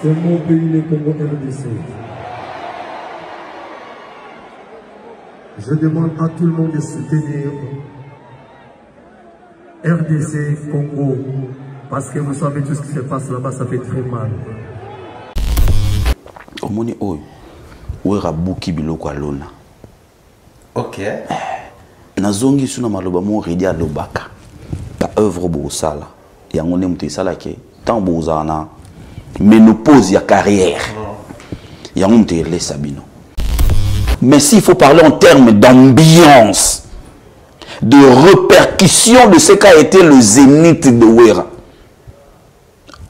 C'est mon pays, le Congo RDC. Je demande à tout le monde de soutenir RDC Congo. Parce que vous savez tout ce qui se passe là-bas, ça fait très mal. Omoni oyo, ouera buki biloko alona. Ok. Nazongi suna maloba mo redi alobaka. Ta œuvre bosala. Yango ne muto isala ke tant bozana ménopause ya carrière. Yango muto ele sabino. Mais s'il faut parler en termes d'ambiance, de répercussion de ce qu'a été le zénith de Ouera,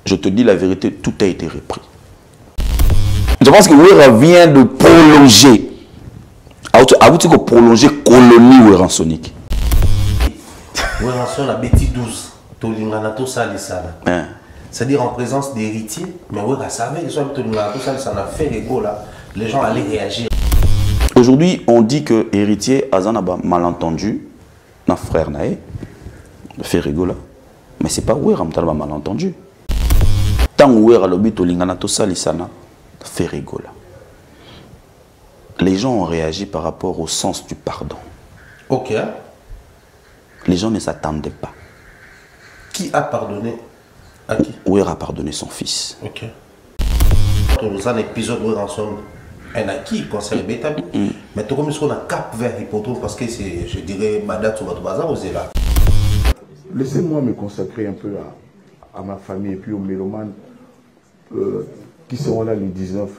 je te dis la vérité, tout a été repris. Je pense que Ouera vient de prolonger, a prolonger colonie Ouera Sonic. Ouera Sonic a bêti 12. Tolingana to salisana. C'est-à-dire en présence d'héritiers, mais Ouera savait que soit Tolingana to salisana fait les go là, les gens allaient réagir. Aujourd'hui, on dit que héritier Azanaba malentendu, na frère nae, fait rigola. Mais c'est pas Ouera mtalaba malentendu. Tant Ouera lobi Tolingana to salisana fait rigola. Les gens ont réagi par rapport au sens du pardon. Ok. Les gens ne s'attendaient pas. Qui a pardonné à qui? Ouera a pardonné son fils. Ok. Dans un épisode où ensemble, un acquis concerne Beta, mais tout comme on a cap vers Hippoto parce que c'est, je dirais, Madat ou Bazar, vous êtes là. Laissez-moi me consacrer un peu à ma famille et puis aux mélomanes qui seront là le 19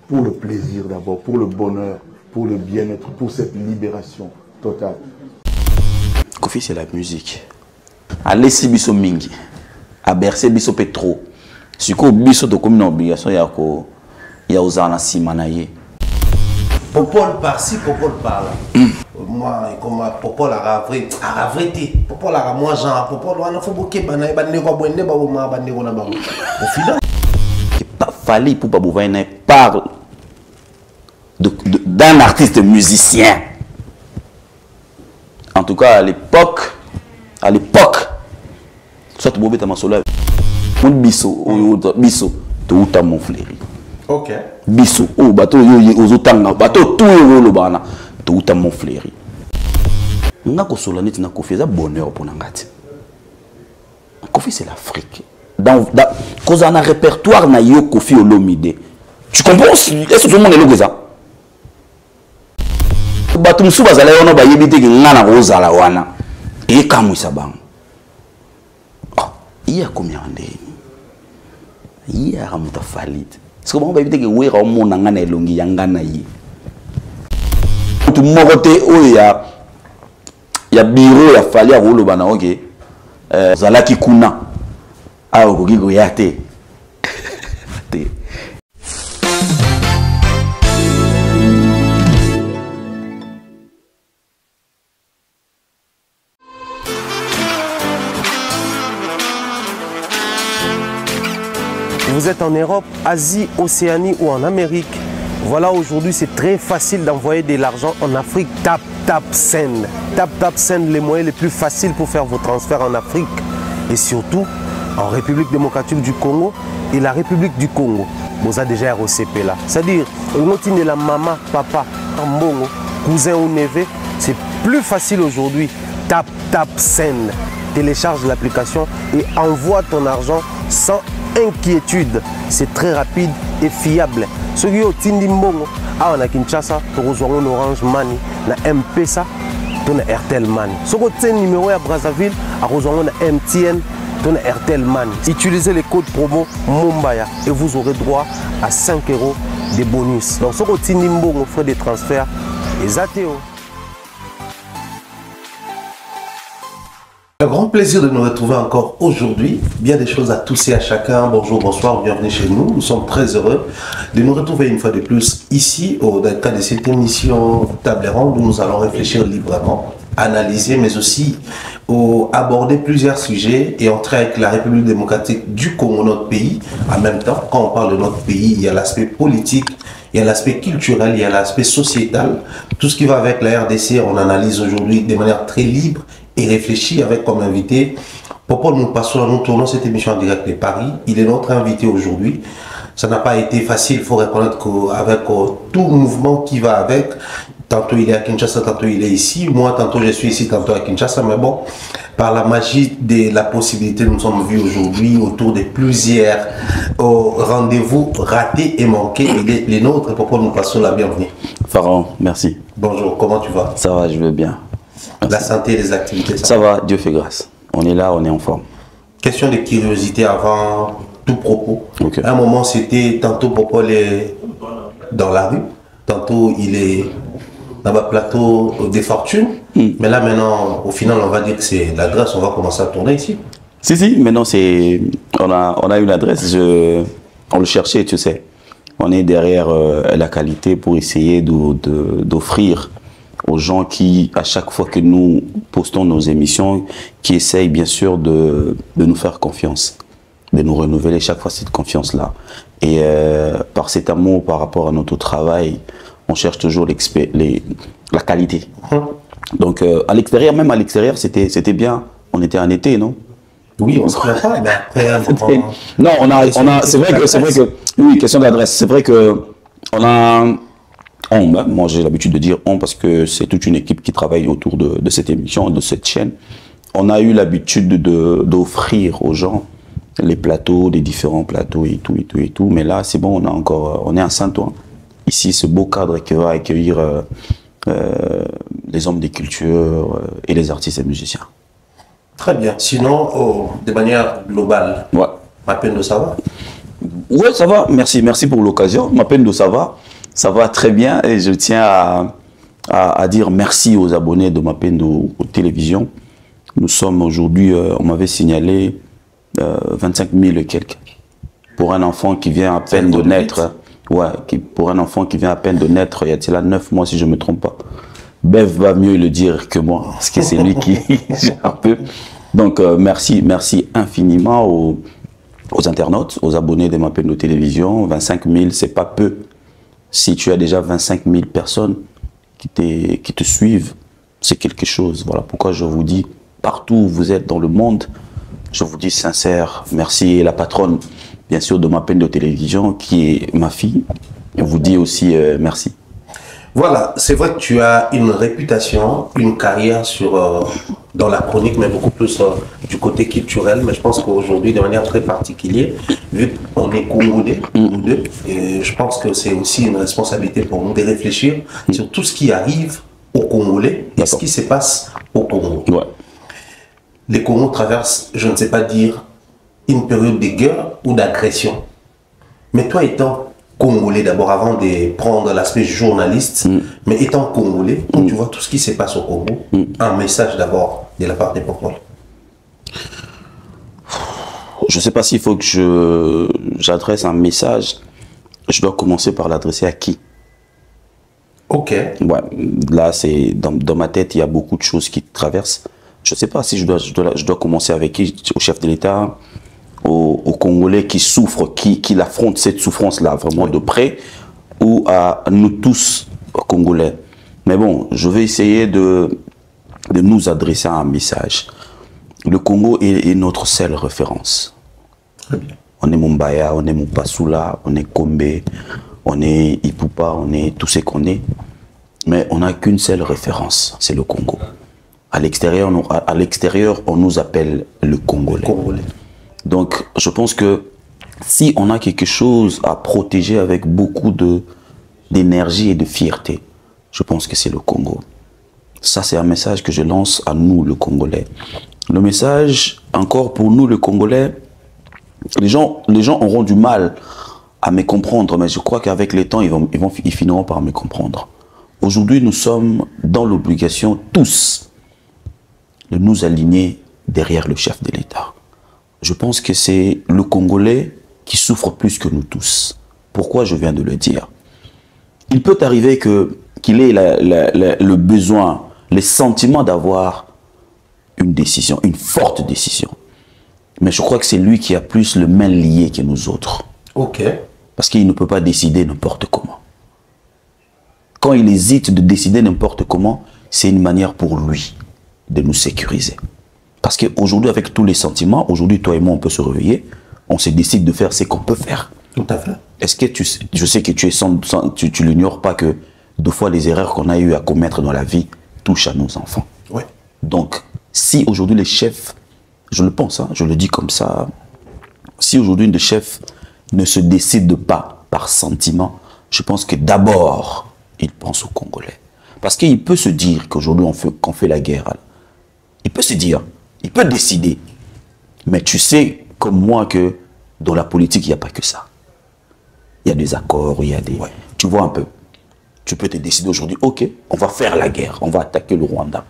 pour le plaisir d'abord, pour le bonheur, pour le bien-être, pour cette libération totale. Kofi, c'est la musique. A laisser biso mingi, a bercer biso petro. Si ko biso to comme une obligation ya ozana simanaye. Popol par-ci, popol par-là. Moi, comme popol a vrai, popol a moi genre, popol on a fait beaucoup de bande ko bonne ba o ma bande ko na ba. Au final, il pas fallu pour Babouvaine parle d'un artiste musicien. En tout cas, à l'époque, soit Bobé Tamasola, biso, to uta mon fléri. ok. Biso, bateau aux otanga, bateau tout le bana, to uta mon fléri. Nga ko solanit na Kofi za bonheur pour nangati. Kofi c'est l'Afrique. Dans cause on a répertoire na yo Kofi Olomide. Tu comprends? Est-ce que tout le monde est là ça? Batum suba zala yono ba yebite ki ngana ko zala wana e kamwisa bango. Iya combien ndeni? Iya ramuta falit. Parce que bango ba yebite ki Ouera omona ngana elongi yangana yi. Tu mokote oya ya bureau ya fali a rolo bana OK. Zalaki kuna. Ah okoki ko yate. Vous êtes en Europe, Asie, Océanie ou en Amérique. Voilà, aujourd'hui, c'est très facile d'envoyer de l'argent en Afrique. Tap, tap, send. Tap, tap, send, les moyens les plus faciles pour faire vos transferts en Afrique. Et surtout, en République démocratique du Congo et la République du Congo. Vous avez déjà ROCP là. C'est-à-dire, on la maman, papa, mbongo, cousin ou neveu. C'est plus facile aujourd'hui. Tap, tap, send. Télécharge l'application et envoie ton argent sans inquiétude. C'est très rapide et fiable. Ceux qui ont Tindi Mbongo, on a Kinshasa, on a Orange Money, on a M-Pesa, on a Airtel Money. Ceux qui ont numéro à Brazzaville, on a MTN, on a Airtel Money. Utilisez les codes promo Mumbaya et vous aurez droit à 5 € de bonus. Donc ceux qui ont Tindi Mbongo, frais de transfert, les ATO. Un grand plaisir de nous retrouver encore aujourd'hui. Bien des choses à tous et à chacun. Bonjour, bonsoir, bienvenue chez nous. Nous sommes très heureux de nous retrouver une fois de plus ici, dans le cadre de cette émission Table Ronde, où nous allons réfléchir librement, analyser, mais aussi aborder plusieurs sujets et entrer avec la République démocratique du Congo, notre pays. En même temps, quand on parle de notre pays, il y a l'aspect politique, il y a l'aspect culturel, il y a l'aspect sociétal. Tout ce qui va avec la RDC, on analyse aujourd'hui de manière très libre et réfléchi avec comme invité Popol Moupassola. Nous tournons cette émission en direct de Paris. Il est notre invité aujourd'hui. ça n'a pas été facile. Il faut reconnaître qu'avec tout mouvement qui va avec, tantôt il est à Kinshasa, tantôt il est ici. Moi, tantôt je suis ici, tantôt à Kinshasa. Mais bon, par la magie de la possibilité, nous sommes vus aujourd'hui autour de plusieurs rendez-vous ratés et manqués. Et les nôtres, pourquoi nous passons la bienvenue. Pharaon, merci. Bonjour, comment tu vas? Ça va, je vais bien. La santé et les activités, ça va, Dieu fait grâce. On est là, on est en forme. Question de curiosité avant tout propos. Okay. À un moment, c'était tantôt Popol est dans la rue, tantôt il est dans le plateau des fortunes. Mais là, maintenant, au final, on va dire que c'est l'adresse, on va commencer à tourner ici. Si, maintenant, on a une adresse, on le cherchait, tu sais. On est derrière la qualité pour essayer d'offrir aux gens qui, à chaque fois que nous postons nos émissions, qui essayent bien sûr de nous faire confiance, de nous renouveler chaque fois cette confiance-là. Et par cet amour par rapport à notre travail, on cherche toujours la qualité. Donc à l'extérieur, même à l'extérieur, c'était bien. On était en été, non? Oui, on se plaint pas, mais après... Non, c'est vrai que... Oui, question d'adresse. C'est vrai que on a... moi, j'ai l'habitude de dire on parce que c'est toute une équipe qui travaille autour de cette émission, de cette chaîne. On a eu l'habitude d'offrir aux gens les plateaux, les différents plateaux et tout. Mais là, c'est bon, on est à Saint-Ouen. Ici, ce beau cadre qui va accueillir les hommes des cultures et les artistes et musiciens. Très bien. Sinon, de manière globale, ouais. Mapendo, ça va? Oui, ça va. Merci pour l'occasion. Mapendo, ça va. Ça va très bien et je tiens à dire merci aux abonnés de Mapendo aux télévisions. Nous sommes aujourd'hui, on m'avait signalé 25 000 et quelques. Pour un enfant qui vient à peine de naître, pour un enfant qui vient à peine de naître, il y a là 9 mois si je ne me trompe pas. Bev va mieux le dire que moi, parce que c'est lui qui gère un peu. Donc merci infiniment aux internautes, aux abonnés de Mapendo Télévision. 25 000, c'est pas peu. Si tu as déjà 25 000 personnes qui te suivent, c'est quelque chose. Voilà pourquoi je vous dis, partout où vous êtes dans le monde, je vous dis sincère, merci. Et la patronne, bien sûr, de Mapendo Télévision, qui est ma fille, je vous dis aussi merci. Voilà, c'est vrai que tu as une réputation, une carrière dans la chronique, mais beaucoup plus du côté culturel. Mais je pense qu'aujourd'hui, de manière très particulière, vu qu'on est Congolais, nous deux, et je pense que c'est aussi une responsabilité pour nous de réfléchir sur tout ce qui arrive aux Congolais et ce qui se passe au Congo. Ouais. Les Congos traversent, je ne sais pas dire, une période de guerre ou d'agression. Mais toi étant Congolais d'abord, avant de prendre l'aspect journaliste, mais étant Congolais, quand tu vois tout ce qui se passe au Congo, un message d'abord de la part des Popol. Je ne sais pas s'il faut que j'adresse un message. Je dois commencer par l'adresser à qui? Ok. Ouais, là, c'est dans ma tête, il y a beaucoup de choses qui traversent. Je ne sais pas si je dois commencer avec qui? Au chef de l'État, aux Congolais qui souffrent, qui affrontent cette souffrance-là vraiment de près, ou à nous tous, Congolais. Mais bon, je vais essayer de nous adresser un message. Le Congo est notre seule référence. Très bien. On est Mumbaya, on est Mupasula, on est Kombe, on est Ipupa, on est tout ce qu'on est. Mais on n'a qu'une seule référence, c'est le Congo. À l'extérieur, on nous appelle le Congolais. Donc, je pense que si on a quelque chose à protéger avec beaucoup d'énergie et de fierté, je pense que c'est le Congo. Ça, c'est un message que je lance à nous, le Congolais. Le message, encore pour nous, le Congolais, les gens auront du mal à me comprendre, mais je crois qu'avec le temps, ils finiront par me comprendre. Aujourd'hui, nous sommes dans l'obligation, tous, de nous aligner derrière le chef de l'État. Je pense que c'est le Congolais qui souffre plus que nous tous. Pourquoi je viens de le dire? Il peut arriver qu'il ait le besoin, le sentiment d'avoir une décision, une forte décision. Mais je crois que c'est lui qui a plus le main lié que nous autres. Ok. Parce qu'il ne peut pas décider n'importe comment. Quand il hésite de décider n'importe comment, c'est une manière pour lui de nous sécuriser. Parce qu'aujourd'hui, avec tous les sentiments, aujourd'hui, toi et moi, on peut se réveiller, on se décide de faire ce qu'on peut faire. Tout à fait. est-ce que je sais que tu es tu l'ignores pas que deux fois les erreurs qu'on a eu à commettre dans la vie touchent à nos enfants. Ouais. Donc, si aujourd'hui les chefs, je le pense, hein, je le dis comme ça, si aujourd'hui les chefs ne se décident pas par sentiment, je pense que d'abord, ils pensent aux Congolais. Parce qu'il peut se dire qu'aujourd'hui, qu'on fait la guerre. Alors, il peut se dire, il peut décider. Mais tu sais, comme moi, que dans la politique, il n'y a pas que ça. Il y a des accords, il y a des... Ouais. Tu vois un peu. Tu peux te décider aujourd'hui, ok, on va faire la guerre, on va attaquer le Rwanda.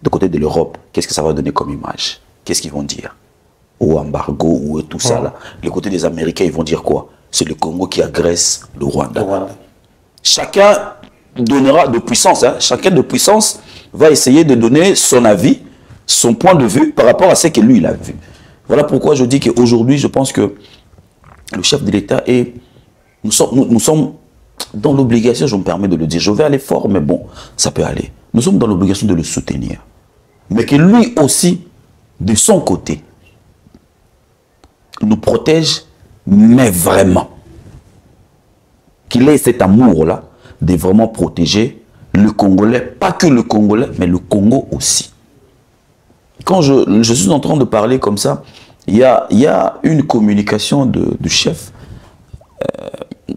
De côté de l'Europe, qu'est-ce que ça va donner comme image? Qu'est-ce qu'ils vont dire? Ou embargo, ou tout ça là. Le côté des Américains, ils vont dire quoi? C'est le Congo qui agresse le Rwanda. Chacun donnera de puissance, hein. Chacun de puissance va essayer de donner son avis, son point de vue par rapport à ce que lui il a vu. Voilà pourquoi je dis qu'aujourd'hui, je pense que le chef de l'État est... Nous sommes dans l'obligation, je me permets de le dire, je vais aller fort, mais bon, ça peut aller. Nous sommes dans l'obligation de le soutenir. Mais que lui aussi, de son côté, nous protège, mais vraiment. Qu'il ait cet amour-là de vraiment protéger le Congolais, pas que le Congolais, mais le Congo aussi. Quand je suis en train de parler comme ça, il y a une communication du chef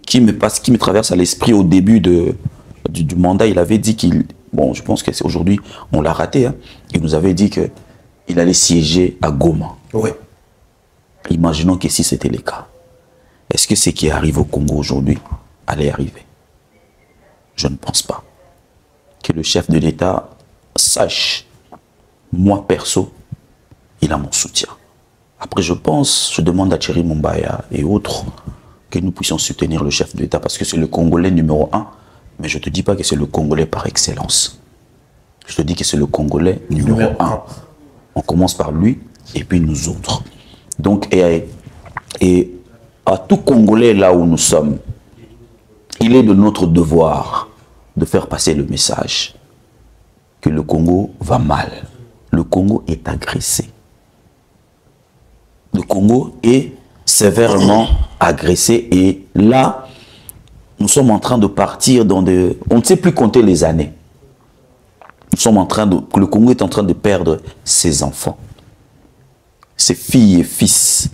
qui me traverse à l'esprit au début du mandat. Il avait dit qu'il... Bon, je pense qu'aujourd'hui, on l'a raté. Hein, il nous avait dit qu'il allait siéger à Goma. Oui. Imaginons que si c'était le cas, est-ce que ce qui arrive au Congo aujourd'hui allait arriver? Je ne pense pas. Que le chef de l'État sache, moi perso, il a mon soutien. Après, je demande à Thierry Mumbaya et autres que nous puissions soutenir le chef de l'État parce que c'est le Congolais numéro 1. Mais je ne te dis pas que c'est le Congolais par excellence. Je te dis que c'est le Congolais numéro 1. On commence par lui et puis nous autres. Donc, et à tout Congolais là où nous sommes, il est de notre devoir de faire passer le message que le Congo va mal. Le Congo est agressé. Le Congo est sévèrement agressé et là, nous sommes en train de partir dans des... On ne sait plus compter les années. Nous sommes en train de... Le Congo est en train de perdre ses enfants. Ses filles et fils.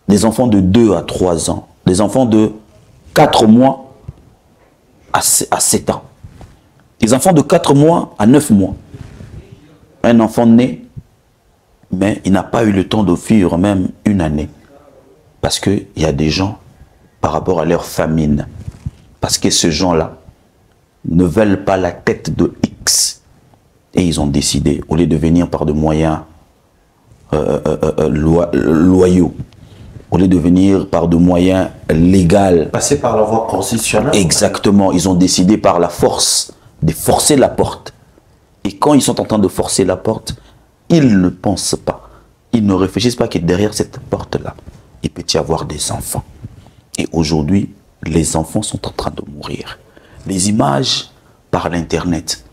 Des enfants de 2 à 3 ans. Des enfants de 4 mois à 7 ans. Des enfants de 4 mois à 9 mois. Un enfant né, mais il n'a pas eu le temps de vivre même une année. Parce qu'il y a des gens, par rapport à leur famine, parce que ces gens-là ne veulent pas la tête de X. Et ils ont décidé, au lieu de venir par des moyens loyaux, au lieu de venir par des moyens légaux. Passer par la voie constitutionnelle. Exactement, ils ont décidé par la force de forcer la porte. Et quand ils sont en train de forcer la porte, ils ne pensent pas, ils ne réfléchissent pas que derrière cette porte-là, il peut y avoir des enfants. Et aujourd'hui, les enfants sont en train de mourir. Les images par l'Internet,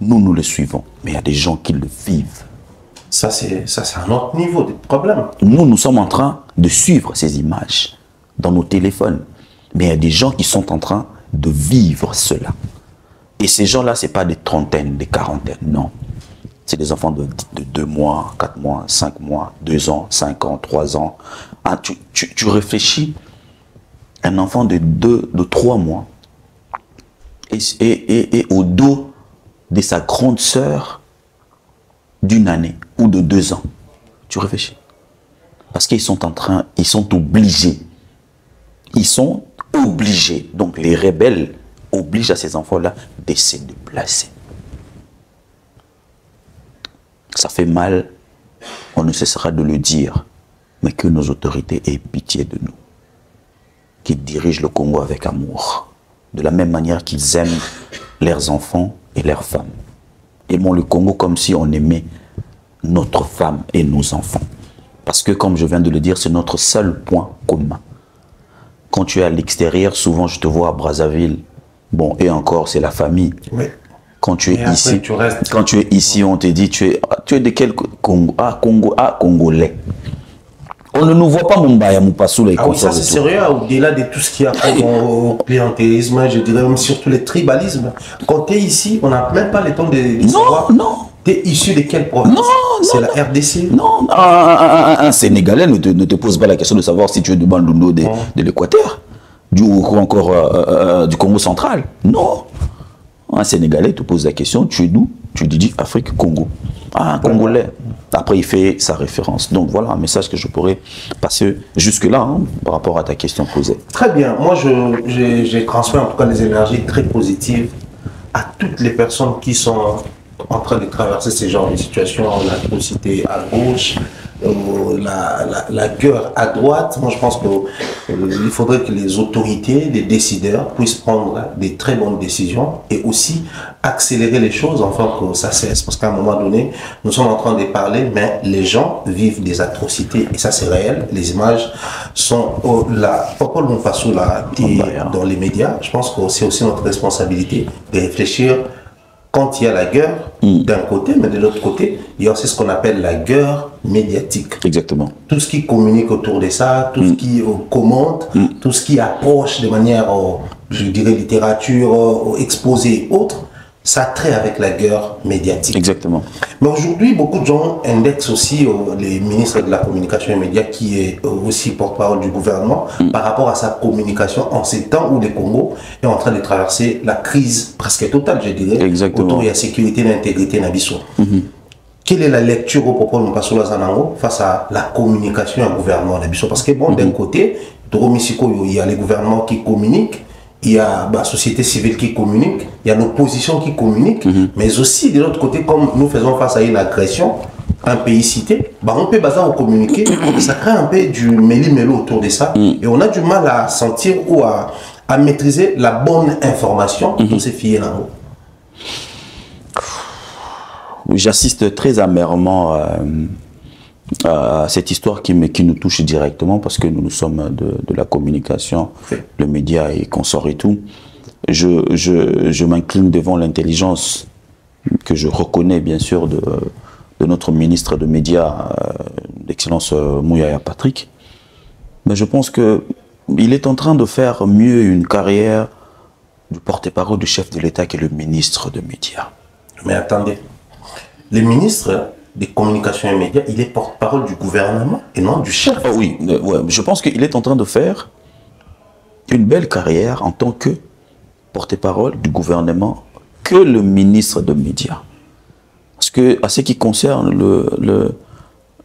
nous les suivons, mais il y a des gens qui le vivent. Ça, c'est un autre niveau de problème. Nous sommes en train de suivre ces images dans nos téléphones. Mais il y a des gens qui sont en train de vivre cela. Et ces gens-là, ce n'est pas des trentaines, des quarantaines, non. C'est des enfants de 2 mois, 4 mois, 5 mois, 2 ans, 5 ans, 3 ans. Ah, tu réfléchis, un enfant de 3 mois et au dos de sa grande sœur d'1 année ou de 2 ans. Tu réfléchis. Parce qu'ils sont obligés. Ils sont obligés. Donc les rebelles obligent à ces enfants-là de se déplacer. Ça fait mal, on ne cessera de le dire, mais que nos autorités aient pitié de nous, qu'ils dirigent le Congo avec amour, de la même manière qu'ils aiment leurs enfants et leurs femmes. Aimons le Congo comme si on aimait notre femme et nos enfants. Parce que, comme je viens de le dire, c'est notre seul point commun. Quand tu es à l'extérieur, souvent je te vois à Brazzaville, bon, et encore, c'est la famille. Oui. Quand tu es ici, restes... quand tu es ici, on te dit, tu es de quel Congo? Ah, Congolais. On ne nous voit pas Mumbai, Moupassou, les Ah oui, ça c'est sérieux, au-delà de tout ce qu'il y a au clientélisme, je dirais même surtout les tribalismes. Quand tu es ici, on n'a même pas le temps de savoir. Non. Tu es issu de quelle province? C'est la RDC? Non, un Sénégalais ne te pose pas la question de savoir si tu es du Bandundu de l'Équateur, ou encore du Congo central. Non. Un Sénégalais te pose la question, tu es d'où? Tu lui dis Afrique, Congo. Ah, un Congolais. Après, il fait sa référence. Donc voilà un message que je pourrais passer jusque-là hein, par rapport à ta question posée. Très bien. Moi, j'ai transmis en tout cas les énergies très positives à toutes les personnes qui sont en train de traverser ce genre de situation, l'atrocité à gauche, la guerre à droite. Moi, je pense qu'il faudrait que les autorités, les décideurs puissent prendre des très bonnes décisions et aussi accélérer les choses afin que ça cesse. Parce qu'à un moment donné, nous sommes en train de parler, mais les gens vivent des atrocités et ça, c'est réel. Les images sont là. Pourquoi l'on passe là dans les médias? Je pense que c'est aussi notre responsabilité de réfléchir. Quand il y a la guerre, d'un côté, mais de l'autre côté, il y a aussi ce qu'on appelle la guerre médiatique. Exactement. Tout ce qui communique autour de ça, tout ce qui commente, tout ce qui approche de manière, je dirais, littérature, exposé et autres, ça a trait avec la guerre médiatique. Exactement. Mais aujourd'hui, beaucoup de gens indexent aussi les ministres de la communication et médias, qui est aussi porte-parole du gouvernement, par rapport à sa communication en ces temps où le Congo est en train de traverser la crise presque totale, je dirais, autour de la sécurité et l'intégrité d'Abisso. Quelle est la lecture au propos de Mpassoula Zanango face à la communication et au gouvernement d'Abisso? Parce que bon, d'un côté, il y a les gouvernements qui communiquent, il y a la société civile qui communique, il y a l'opposition qui communique, mais aussi de l'autre côté, comme nous faisons face à une agression, un pays cité, on peut communiquer, ça crée un peu du méli-mélo autour de ça, et on a du mal à sentir ou à maîtriser la bonne information pour ces filles-là. J'assiste très amèrement à cette histoire qui nous touche directement parce que nous sommes de la communication, le média et consorts et tout. Je m'incline devant l'intelligence que je reconnais bien sûr de notre ministre de médias, l'excellence Mouyaya Patrick. Mais je pense qu'il est en train de faire mieux une carrière du porte-parole du chef de l'État qui est le ministre de médias. Mais attendez, le ministre des communications et médias, il est porte-parole du gouvernement et non du chef. Oh oui, ouais, je pense qu'il est en train de faire une belle carrière en tant que porte-parole du gouvernement que le ministre de médias. Parce que, à ce qui concerne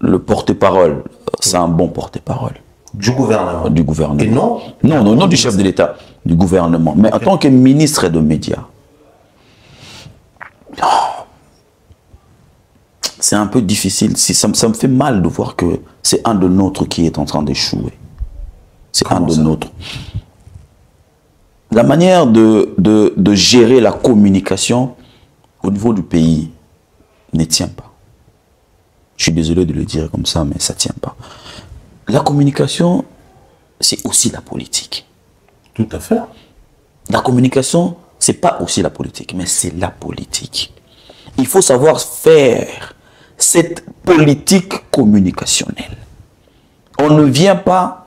le porte-parole, c'est un bon porte-parole. Du gouvernement. Du gouvernement. Et non? Non, du chef de l'État, du gouvernement. Mais en tant que ministre de médias, c'est un peu difficile. Ça me fait mal de voir que c'est un de nôtres qui est en train d'échouer. C'est un de nôtres. La manière de gérer la communication au niveau du pays ne tient pas. Je suis désolé de le dire comme ça, mais ça ne tient pas. La communication, c'est aussi la politique. Tout à fait. La communication, ce n'est pas aussi la politique, mais c'est la politique. Il faut savoir faire cette politique communicationnelle. On ne vient pas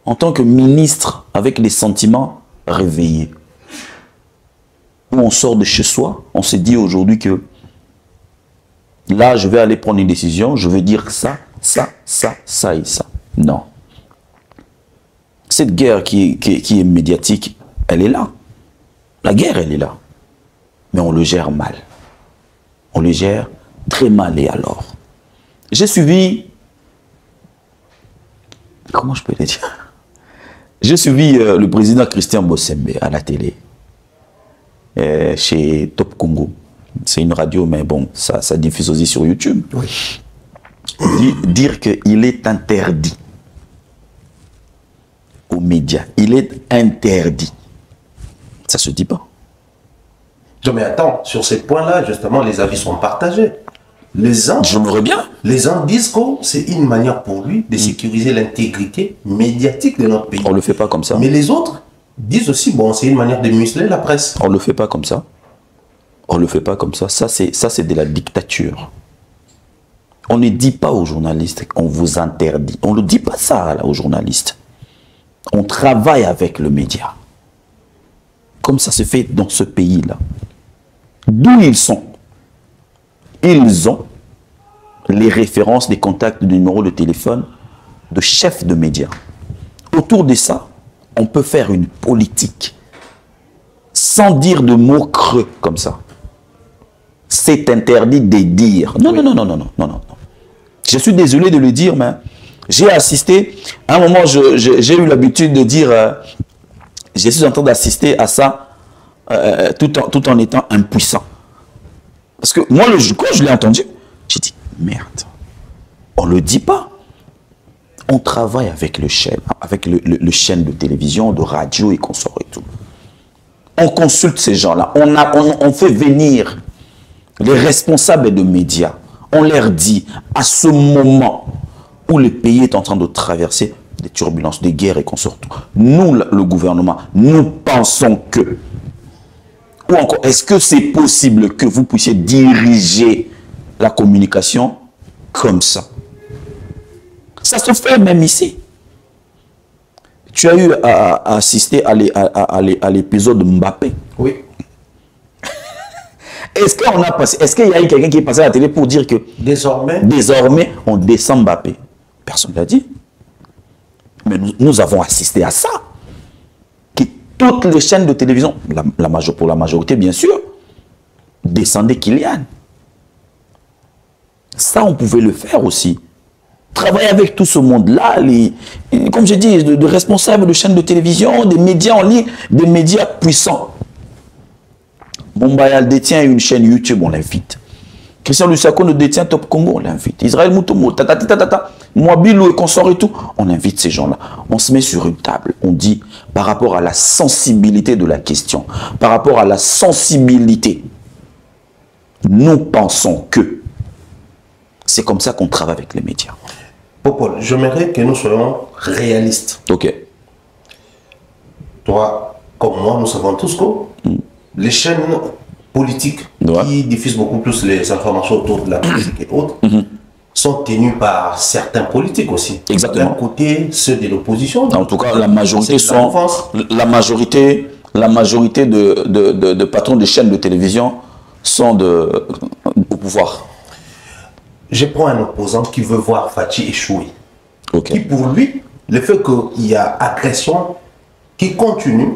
en tant que ministre avec les sentiments réveillés. Où on sort de chez soi, on se dit aujourd'hui que là, je vais aller prendre une décision, je vais dire ça, ça, ça, ça et ça. Non. Cette guerre qui est médiatique, elle est là. La guerre, elle est là. Mais on le gère mal. On le gère très mal. Et alors, j'ai suivi, comment je peux le dire, j'ai suivi le président Christian Bossembe à la télé, chez Top Congo. C'est une radio, mais bon, ça diffuse aussi sur YouTube. Oui. Dire qu'il est interdit aux médias. Il est interdit. Ça se dit pas. Non mais attends, sur ces points-là, justement, les avis sont partagés. Les uns, j'aimerais bien. Les uns disent que c'est une manière pour lui de sécuriser l'intégrité médiatique de notre pays. On ne le fait pas comme ça. Mais les autres disent aussi, bon, c'est une manière de museler la presse. On ne le fait pas comme ça. On ne le fait pas comme ça. Ça, c'est de la dictature. On ne dit pas aux journalistes qu'on vous interdit. On ne dit pas ça là, aux journalistes. On travaille avec le média. Comme ça se fait dans ce pays-là. D'où ils sont. Ils ont les références, des contacts, des numéros de téléphone de chefs de médias. Autour de ça, on peut faire une politique sans dire de mots creux comme ça. C'est interdit de dire. Non, non, non, non, non, non, non, non. Je suis désolé de le dire, mais j'ai assisté, à un moment, j'ai eu l'habitude de dire, je suis en train d'assister à ça tout en étant impuissant. Parce que moi, quand je l'ai entendu, j'ai dit, merde, on ne le dit pas. On travaille avec le chaîne de télévision, de radio et consorts et tout. On consulte ces gens-là. On fait venir les responsables de médias. On leur dit, à ce moment où le pays est en train de traverser des turbulences, des guerres et consorts, nous, le gouvernement, nous pensons que, ou encore, est-ce que c'est possible que vous puissiez diriger la communication comme ça? Ça se fait même ici. Tu as eu à assister à l'épisode de Mbappé. Oui. Est-ce qu'il y a eu quelqu'un qui est passé à la télé pour dire que désormais on descend Mbappé? Personne ne l'a dit. Mais nous avons assisté à ça. Que toutes les chaînes de télévision, pour la majorité bien sûr, descendaient Kylian. Ça, on pouvait le faire aussi. Travailler avec tout ce monde-là, comme je dis, de responsables de chaînes de télévision, des médias en ligne, des médias puissants. Bombayal détient une chaîne YouTube, on l'invite. Christian Lusako nous détient Top Congo, on l'invite. Israël Moutomo, Mouabilou et consorts et tout, on invite ces gens-là. On se met sur une table, on dit par rapport à la sensibilité de la question, par rapport à la sensibilité, nous pensons que c'est comme ça qu'on travaille avec les médias. Popol, j'aimerais que nous soyons réalistes. Ok. Toi, comme moi, nous savons tous que les chaînes politiques qui diffusent beaucoup plus les informations autour de la politique et autres sont tenues par certains politiques aussi. Exactement. D'un côté, ceux de l'opposition. En tout cas, la majorité de patrons de chaînes de télévision sont au pouvoir. Je prends un opposant qui veut voir Fachi échouer. Okay. Qui pour lui, le fait qu'il y a agression qui continue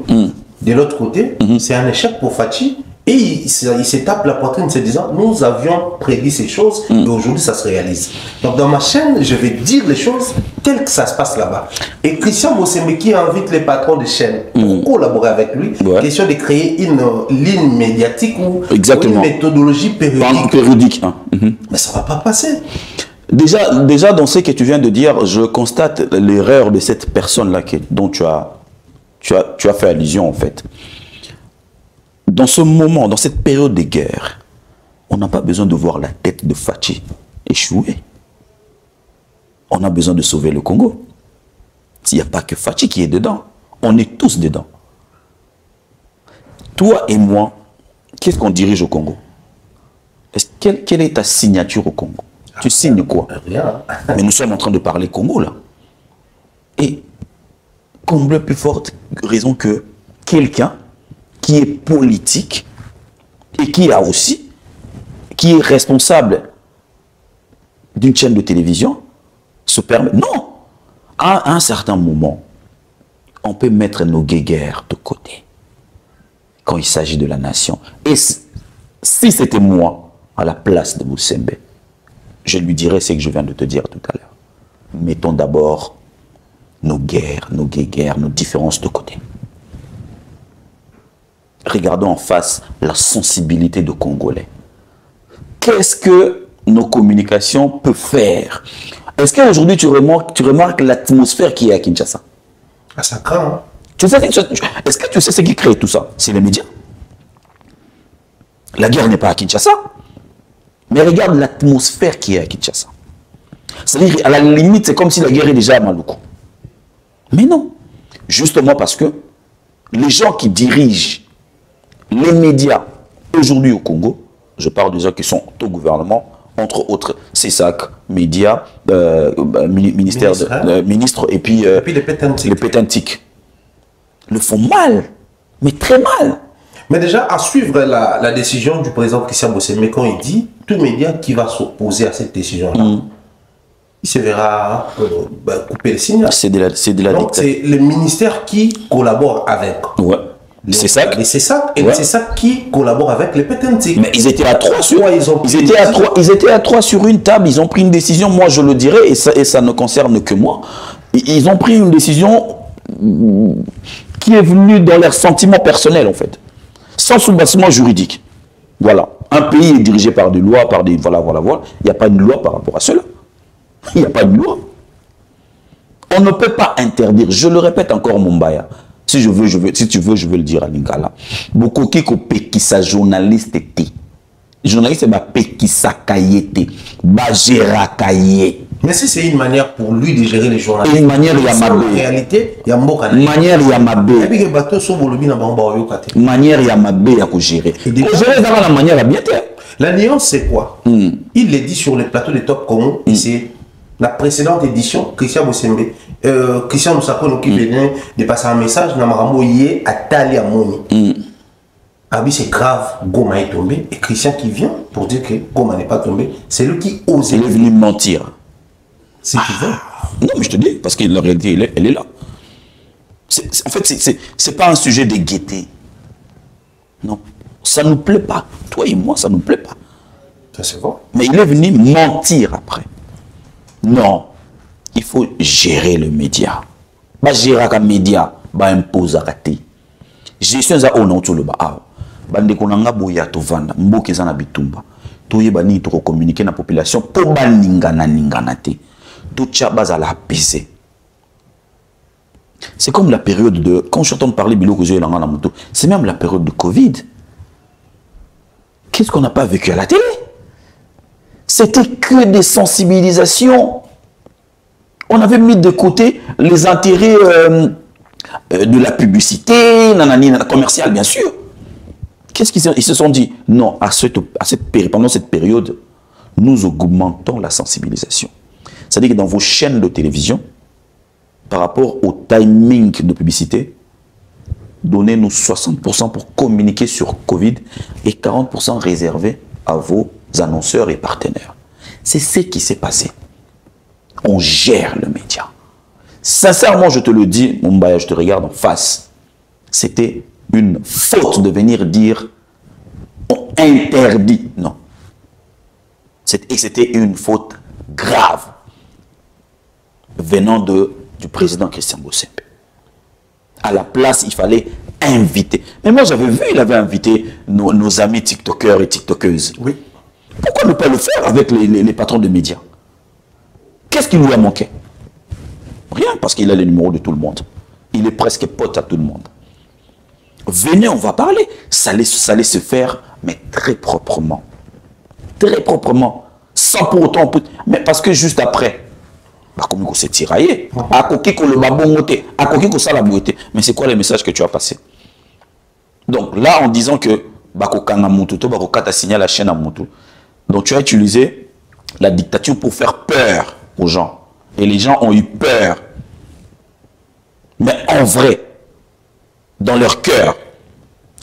de l'autre côté, c'est un échec pour Fachi. Et il se tape la poitrine en se disant, nous avions prédit ces choses et aujourd'hui ça se réalise. Donc dans ma chaîne, je vais dire les choses telles que ça se passe là-bas. Et Christian Mossembe qui invite les patrons de chaîne pour collaborer avec lui, question de créer une ligne médiatique ou une méthodologie périodique. Mais ça ne va pas passer. Déjà, dans ce que tu viens de dire, je constate l'erreur de cette personne-là dont tu as fait allusion en fait. Dans ce moment, dans cette période de guerre, on n'a pas besoin de voir la tête de Fachi échouer. On a besoin de sauver le Congo. S'il n'y a pas que Fachi qui est dedans, on est tous dedans. Toi et moi, qu'est-ce qu'on dirige au Congo? Quelle est ta signature au Congo? Tu signes quoi? Rien. Mais nous sommes en train de parler Congo là. Et comble plus forte raison que quelqu'un qui est politique et qui est responsable d'une chaîne de télévision se permet. Non! À un certain moment, on peut mettre nos guéguerres de côté quand il s'agit de la nation. Et si c'était moi à la place de Mossembe, je lui dirais ce que je viens de te dire tout à l'heure. Mettons d'abord nos guerres, nos guéguerres, nos différences de côté. Regardons en face la sensibilité de Congolais. Qu'est-ce que nos communications peuvent faire? Est-ce qu'aujourd'hui tu remarques l'atmosphère qui est à Kinshasa? Ah, ça craint. Est-ce que tu sais ce qui crée tout ça? C'est les médias. La guerre n'est pas à Kinshasa. Mais regarde l'atmosphère qui est à Kinshasa. C'est-à-dire, à la limite, c'est comme si la guerre est déjà à Maluku. Mais non. Justement parce que les gens qui dirigent les médias aujourd'hui au Congo, je parle des gens qui sont au gouvernement, entre autres, c'est ça, médias, ministère ministre et puis les pétantiques. Le font mal, mais très mal. Mais déjà, à suivre la décision du président Christian Bossembe, quand il dit tout média qui va s'opposer à cette décision-là, il se verra couper le signal. C'est de la Donc, c'est le ministère qui collabore avec. Ouais. C'est ça. C'est ça. Et c'est ça qui collabore avec les pétantiques. Mais ils étaient à 3 sur. Ils étaient à 3 sur une table. Ils ont pris une décision. Moi, je le dirais, et ça ne concerne que moi. Ils ont pris une décision qui est venue dans leurs sentiments personnels, en fait, sans soubassement juridique. Voilà. Un pays est dirigé par des lois, par des voilà. Il n'y a pas de loi par rapport à cela. Il n'y a pas de loi. On ne peut pas interdire. Je le répète encore, Mumbaya. Si tu veux, je vais le dire à Lingala. Beaucoup qui qui sa journaliste était. Journaliste, c'est ma qui sa kayete, ba gera kaye. Mais si c'est une manière pour lui de gérer les journalistes. Une manière yamabe. En réalité, il y a un manière yamabe. Manière yamabe ya ko gérer. Gérer dans la manière bien. La nuance c'est quoi? Il l'a dit sur le plateau de Top Congo. C'est la précédente édition, Christian Bossembe, Christian Moussako qui venait de passer un message, Namarambo yé à Tali Amoni. Abi c'est grave, Goma est tombé, et Christian qui vient pour dire que Goma n'est pas tombé, c'est lui qui ose. Il est venu mentir. C'est qui veut. Non, mais je te dis, parce que la réalité, elle est là. En fait, c'est pas un sujet de gaieté. Non, ça ne nous plaît pas. Toi et moi, ça ne nous plaît pas. Ça c'est vrai. Mais il est venu mentir après. Non, il faut gérer le média. Ba gérer le média, ba imposer à rater. Gestion za ono tout le ba. Bande konanga boya to vanda, mboke za na bitumba. To yeba ni to communiquer na population pour ba ningana te. Tout ça base la apaiser. C'est comme la période de quand je entends parler biloko zo elanga na moto, c'est même la période de Covid. Qu'est-ce qu'on n'a pas vécu à la télé? C'était que des sensibilisations. On avait mis de côté les intérêts de la publicité, commerciale, bien sûr. Qu'est-ce qu'ils se sont dit? Non, pendant cette période, nous augmentons la sensibilisation. C'est-à-dire que dans vos chaînes de télévision, par rapport au timing de publicité, donnez-nous 60% pour communiquer sur Covid et 40% réservé à vos annonceurs et partenaires. C'est ce qui s'est passé. On gère le média. Sincèrement, je te le dis, Mumbaya, je te regarde en face. C'était une faute de venir dire on interdit. Non. C'était une faute grave venant du président Christian Bossembe. À la place, il fallait inviter. Mais moi, j'avais vu, il avait invité nos amis TikTokers et TikTokeuses. Oui. Pourquoi ne pas le faire avec les patrons de médias? Qu'est-ce qui lui a manqué? Rien, parce qu'il a les numéros de tout le monde. Il est presque pote à tout le monde. Venez, on va parler. Ça allait se faire, mais très proprement. Très proprement. Sans pour autant... Mais parce que juste après, comme il s'est tiraillé, mais c'est quoi le message que tu as passé? Donc là, en disant que a signé la chaîne à Moutou, donc tu as utilisé la dictature pour faire peur aux gens. Et les gens ont eu peur. Mais en vrai, dans leur cœur,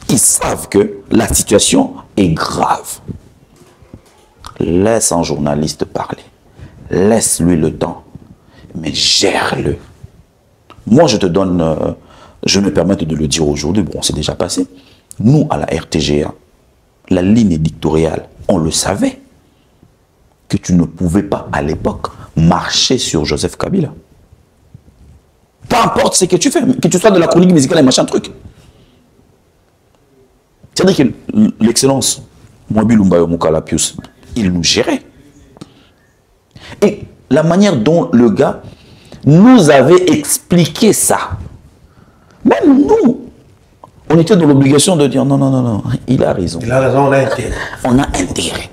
ils savent que la situation est grave. Laisse un journaliste parler. Laisse-lui le temps. Mais gère-le. Moi, je te donne... je me permets de le dire aujourd'hui. Bon, c'est déjà passé. Nous, à la RTGA, la ligne éditoriale, on le savait. Que tu ne pouvais pas, à l'époque, marcher sur Joseph Kabila. Peu importe ce que tu fais, que tu sois de la chronique musicale et machin truc. C'est-à-dire que l'excellence, Mwabi Lumbayo Mukalapius, il nous gérait. Et la manière dont le gars nous avait expliqué ça, même nous, on était dans l'obligation de dire non, il a raison. Il a raison, on a intérêt. On a intérêt.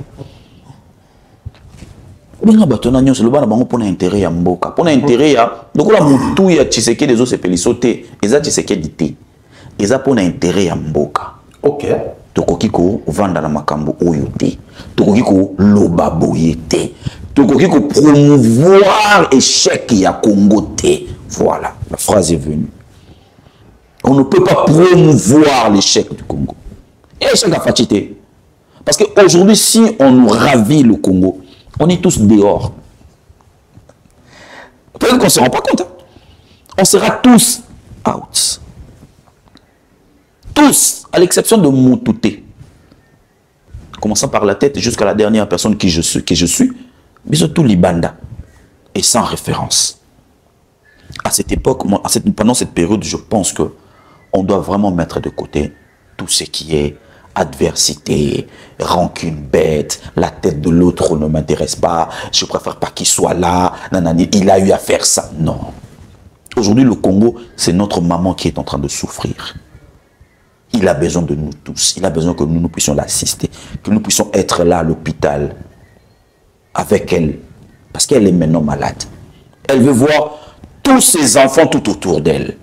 Benga batona nyonso loba na bango pona intérêt ya mboka pona intérêt ya donc la mutu ya Tshisekedi des autres pelisoté eza Tshisekedi te eza pona intérêt ya mboka. OK. tokoki ko vanda na makambo oyo te, tokoki ko loba boye te, tokoki ko promouvoir échec ya Congo te. Voilà, la phrase est venue. On ne peut pas promouvoir l'échec du Congo. Et l'échec a fatigué. Parce qu'aujourd'hui, si on nous ravit le Congo, on est tous dehors. Peut-être qu'on ne se rend pas compte. Hein? On sera tous out. Tous, à l'exception de Moutouté. Commençant par la tête jusqu'à la dernière personne que je suis, mais surtout Libanda. Et sans référence. À cette époque, pendant cette période, je pense qu'on doit vraiment mettre de côté tout ce qui est adversité, rancune bête, la tête de l'autre ne m'intéresse pas, je préfère pas qu'il soit là, nanani, il a eu à faire ça. Non. Aujourd'hui, le Congo, c'est notre maman qui est en train de souffrir. Il a besoin de nous tous. Il a besoin que nous puissions l'assister, que nous puissions être là à l'hôpital avec elle. Parce qu'elle est maintenant malade. Elle veut voir tous ses enfants tout autour d'elle.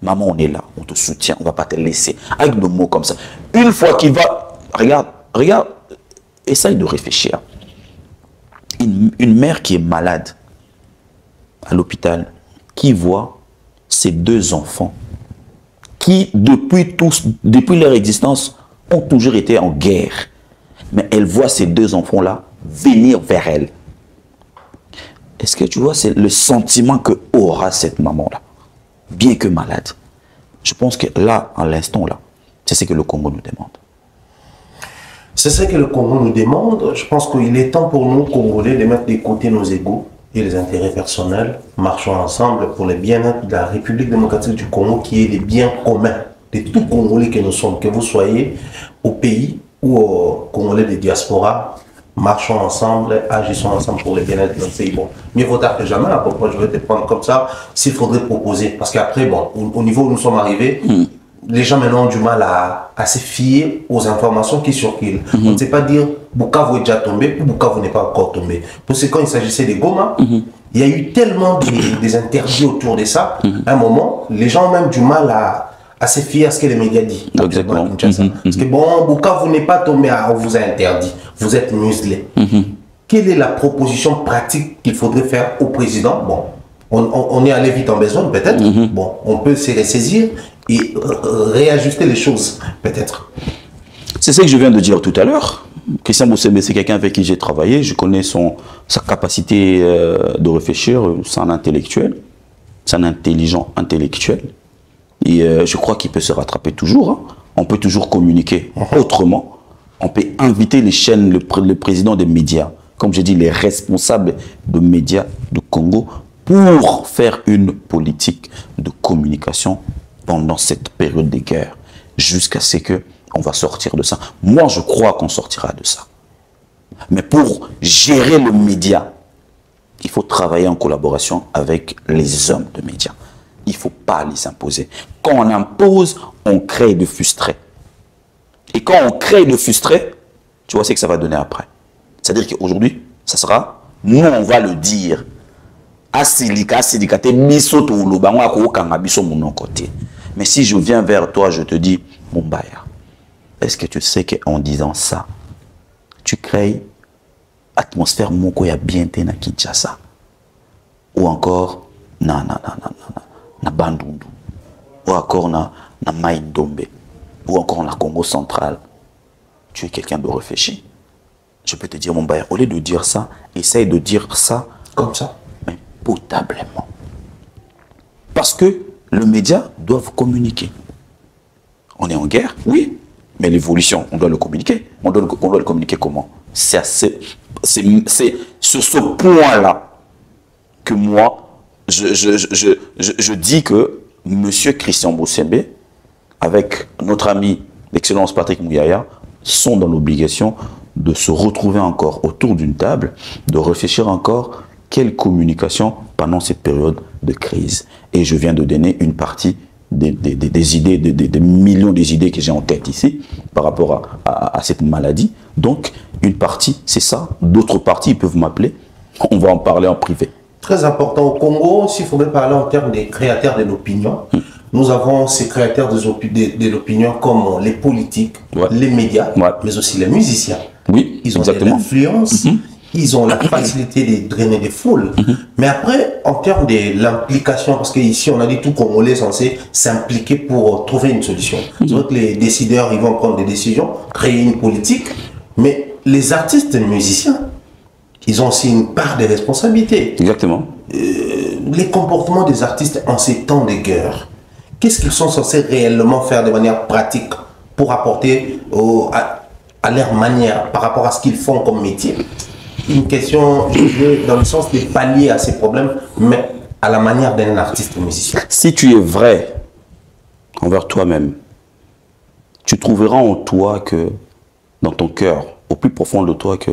Maman, on est là, on te soutient, on ne va pas te laisser. Avec des mots comme ça. Une fois qu'il va... Regarde, essaye de réfléchir. Une mère qui est malade à l'hôpital, qui voit ses deux enfants, qui depuis leur existence, ont toujours été en guerre. Mais elle voit ces deux enfants-là venir vers elle. Est-ce que tu vois, c'est le sentiment que aura cette maman-là, bien que malade. Je pense que là, à l'instant là, c'est ce que le Congo nous demande. C'est ce que le Congo nous demande. Je pense qu'il est temps pour nous, Congolais, de mettre de côté nos égos et les intérêts personnels. Marchons ensemble pour le bien-être de la République démocratique du Congo, qui est le bien commun de tout Congolais que nous sommes, que vous soyez au pays ou au Congolais de diaspora. Marchons ensemble, agissons ensemble pour le bien-être de notre pays. Bon, mieux vaut tard que jamais. À propos, je vais te prendre comme ça, s'il faudrait proposer. Parce qu'après, bon, au niveau où nous sommes arrivés, les gens maintenant ont du mal à se fier aux informations qui circulent. On ne sait pas dire Bukavu est déjà tombé ou Bukavu n'est pas encore tombé. Parce que quand il s'agissait des Goma, il y a eu tellement des interdits autour de ça. À un moment, les gens ont même du mal à se fier à ce que les médias disent. Exactement. Parce que bon, Bukavu n'est pas tombé, on vous a interdit. Vous êtes muselé. Quelle est la proposition pratique qu'il faudrait faire au président? Bon, on est allé vite en besogne, peut-être. Bon, on peut se ressaisir et réajuster les choses, peut-être. C'est ce que je viens de dire tout à l'heure. Christian Boussembé, c'est quelqu'un avec qui j'ai travaillé. Je connais sa capacité de réfléchir, son intellectuel, son intelligent intellectuel. Et je crois qu'il peut se rattraper toujours. Hein. On peut toujours communiquer autrement. On peut inviter les chaînes, le président des médias, comme je dis, les responsables de médias du Congo, pour faire une politique de communication pendant cette période de guerre, jusqu'à ce qu'on va sortir de ça. Moi, je crois qu'on sortira de ça. Mais pour gérer le média, il faut travailler en collaboration avec les hommes de médias. Il ne faut pas les imposer. Quand on impose, on crée de frustrés. Et quand on crée de frustrés, tu vois ce que ça va donner après. C'est-à-dire qu'aujourd'hui, ça sera, nous on va le dire, mais si je viens vers toi, je te dis, Mumbaya, est-ce que tu sais qu'en disant ça, tu crées atmosphère moko ya bien na Kinshasa, ou encore na Bandundu, ou encore na Maïndombe, ou encore la Congo central, tu es quelqu'un de réfléchi. Je peux te dire, mon bailleur, au lieu de dire ça, essaye de dire ça comme ça, mais potablement. Parce que les médias doivent communiquer. On est en guerre, oui, mais l'évolution, on doit le communiquer. On doit le communiquer comment? C'est sur ce point-là que moi, je dis que M. Christian Boussembé, avec notre ami l'excellence Patrick Mouyaya, sont dans l'obligation de se retrouver encore autour d'une table, de réfléchir encore quelle communication pendant cette période de crise. Et je viens de donner une partie des idées, des millions d'idées que j'ai en tête ici par rapport à cette maladie. Donc, une partie, c'est ça. D'autres parties, ils peuvent m'appeler. On va en parler en privé. Très important au Congo, s'il faudrait parler en termes des créateurs de l'opinion, nous avons ces créateurs de l'opinion comme les politiques, les médias, mais aussi les musiciens. Oui, ils ont de l'influence, ils ont la facilité de drainer des foules. Mais après, en termes de l'implication, parce qu'ici on a dit tout Congolais est censé s'impliquer pour trouver une solution. Donc les décideurs, ils vont prendre des décisions, créer une politique, mais les artistes et les musiciens, ils ont aussi une part de responsabilité. Exactement. Les comportements des artistes en ces temps de guerre, qu'est-ce qu'ils sont censés réellement faire de manière pratique pour apporter à leur manière par rapport à ce qu'ils font comme métier? Une question dans le sens de pallier à ces problèmes, mais à la manière d'un artiste musicien. Si tu es vrai envers toi-même, tu trouveras en toi que, dans ton cœur, au plus profond de toi, que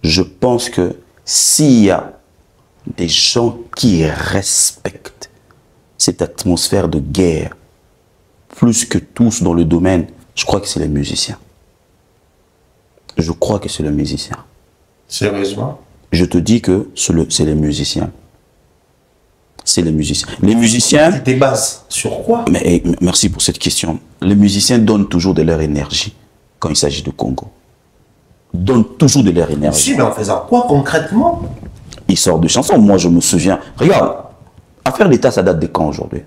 je pense que s'il y a des gens qui respectent cette atmosphère de guerre, plus que tous dans le domaine, je crois que c'est les musiciens. Je crois que c'est le musicien. Sérieusement? Je te dis que c'est les musiciens. C'est les musiciens. Les musiciens... Tu te bases sur quoi? Mais, merci pour cette question. Les musiciens donnent toujours de leur énergie quand il s'agit de Congo. Donnent toujours de leur énergie. Si, mais en faisant quoi concrètement? Ils sortent de chansons. Moi, je me souviens... Regarde, Affaire d'État, ça date de quand aujourd'hui?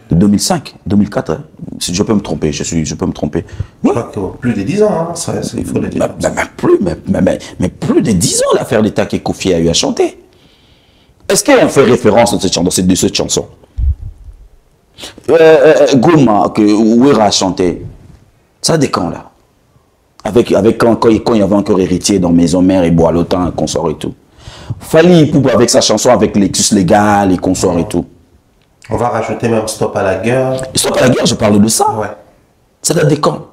De 2005, 2004. Hein. Je peux me tromper, je peux me tromper. Je crois que plus de 10 ans, hein, il faut le dire. Mais plus de 10 ans, l'Affaire d'État que Kofi a eu à chanter. Est-ce qu'on fait référence de cette chanson? Gouma, que Ouera a chanté, ça de quand là? Avec quand il y avait encore héritier dans Maison Mère et Bois-Lotin, consort et tout. Fali Poupa avec sa chanson avec Lexus Légal et consort et tout. On va rajouter même Stop à la guerre. Stop à la guerre, je parle de ça. Ouais. Ça date de quand?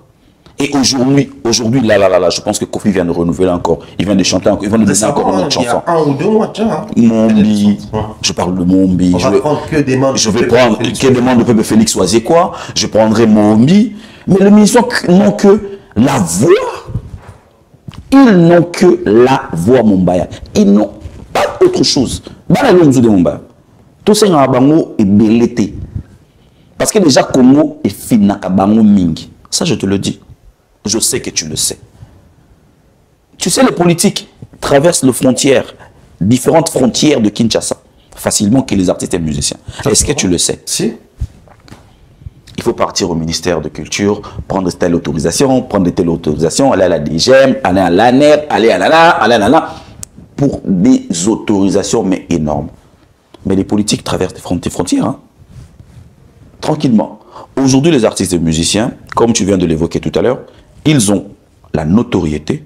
Et aujourd'hui, là, je pense que Kofi vient de renouveler encore. Il vient de chanter encore, il vient de donner encore une autre chanson. Il y a 1 ou 2 mois déjà. Mombi, je parle de Mombi. On va prendre que des membres. Je vais prendre que des membres de Peuple Félix Oazekwa. Je prendrai Mombi. Mais les musiciens n'ont que la voix. Ils n'ont que la voix Mombaya. Ils n'ont pas autre chose. Banalonzu de Mombaya. Tout ça est bango et belleté. Parce que déjà Congo est finaka bango mingi. Ça je te le dis. Je sais que tu le sais. Tu sais, les politiques traversent les frontières, différentes frontières de Kinshasa, facilement que les artistes et les musiciens. Est-ce que tu le sais? Si. Il faut partir au ministère de Culture, prendre telle autorisation, prendre telle autorisation, aller à la DGM, aller à l'ANEP, aller à la pour des autorisations, mais énormes. Mais les politiques traversent des frontières, hein. Tranquillement. Aujourd'hui, les artistes et musiciens, comme tu viens de l'évoquer tout à l'heure, ils ont la notoriété,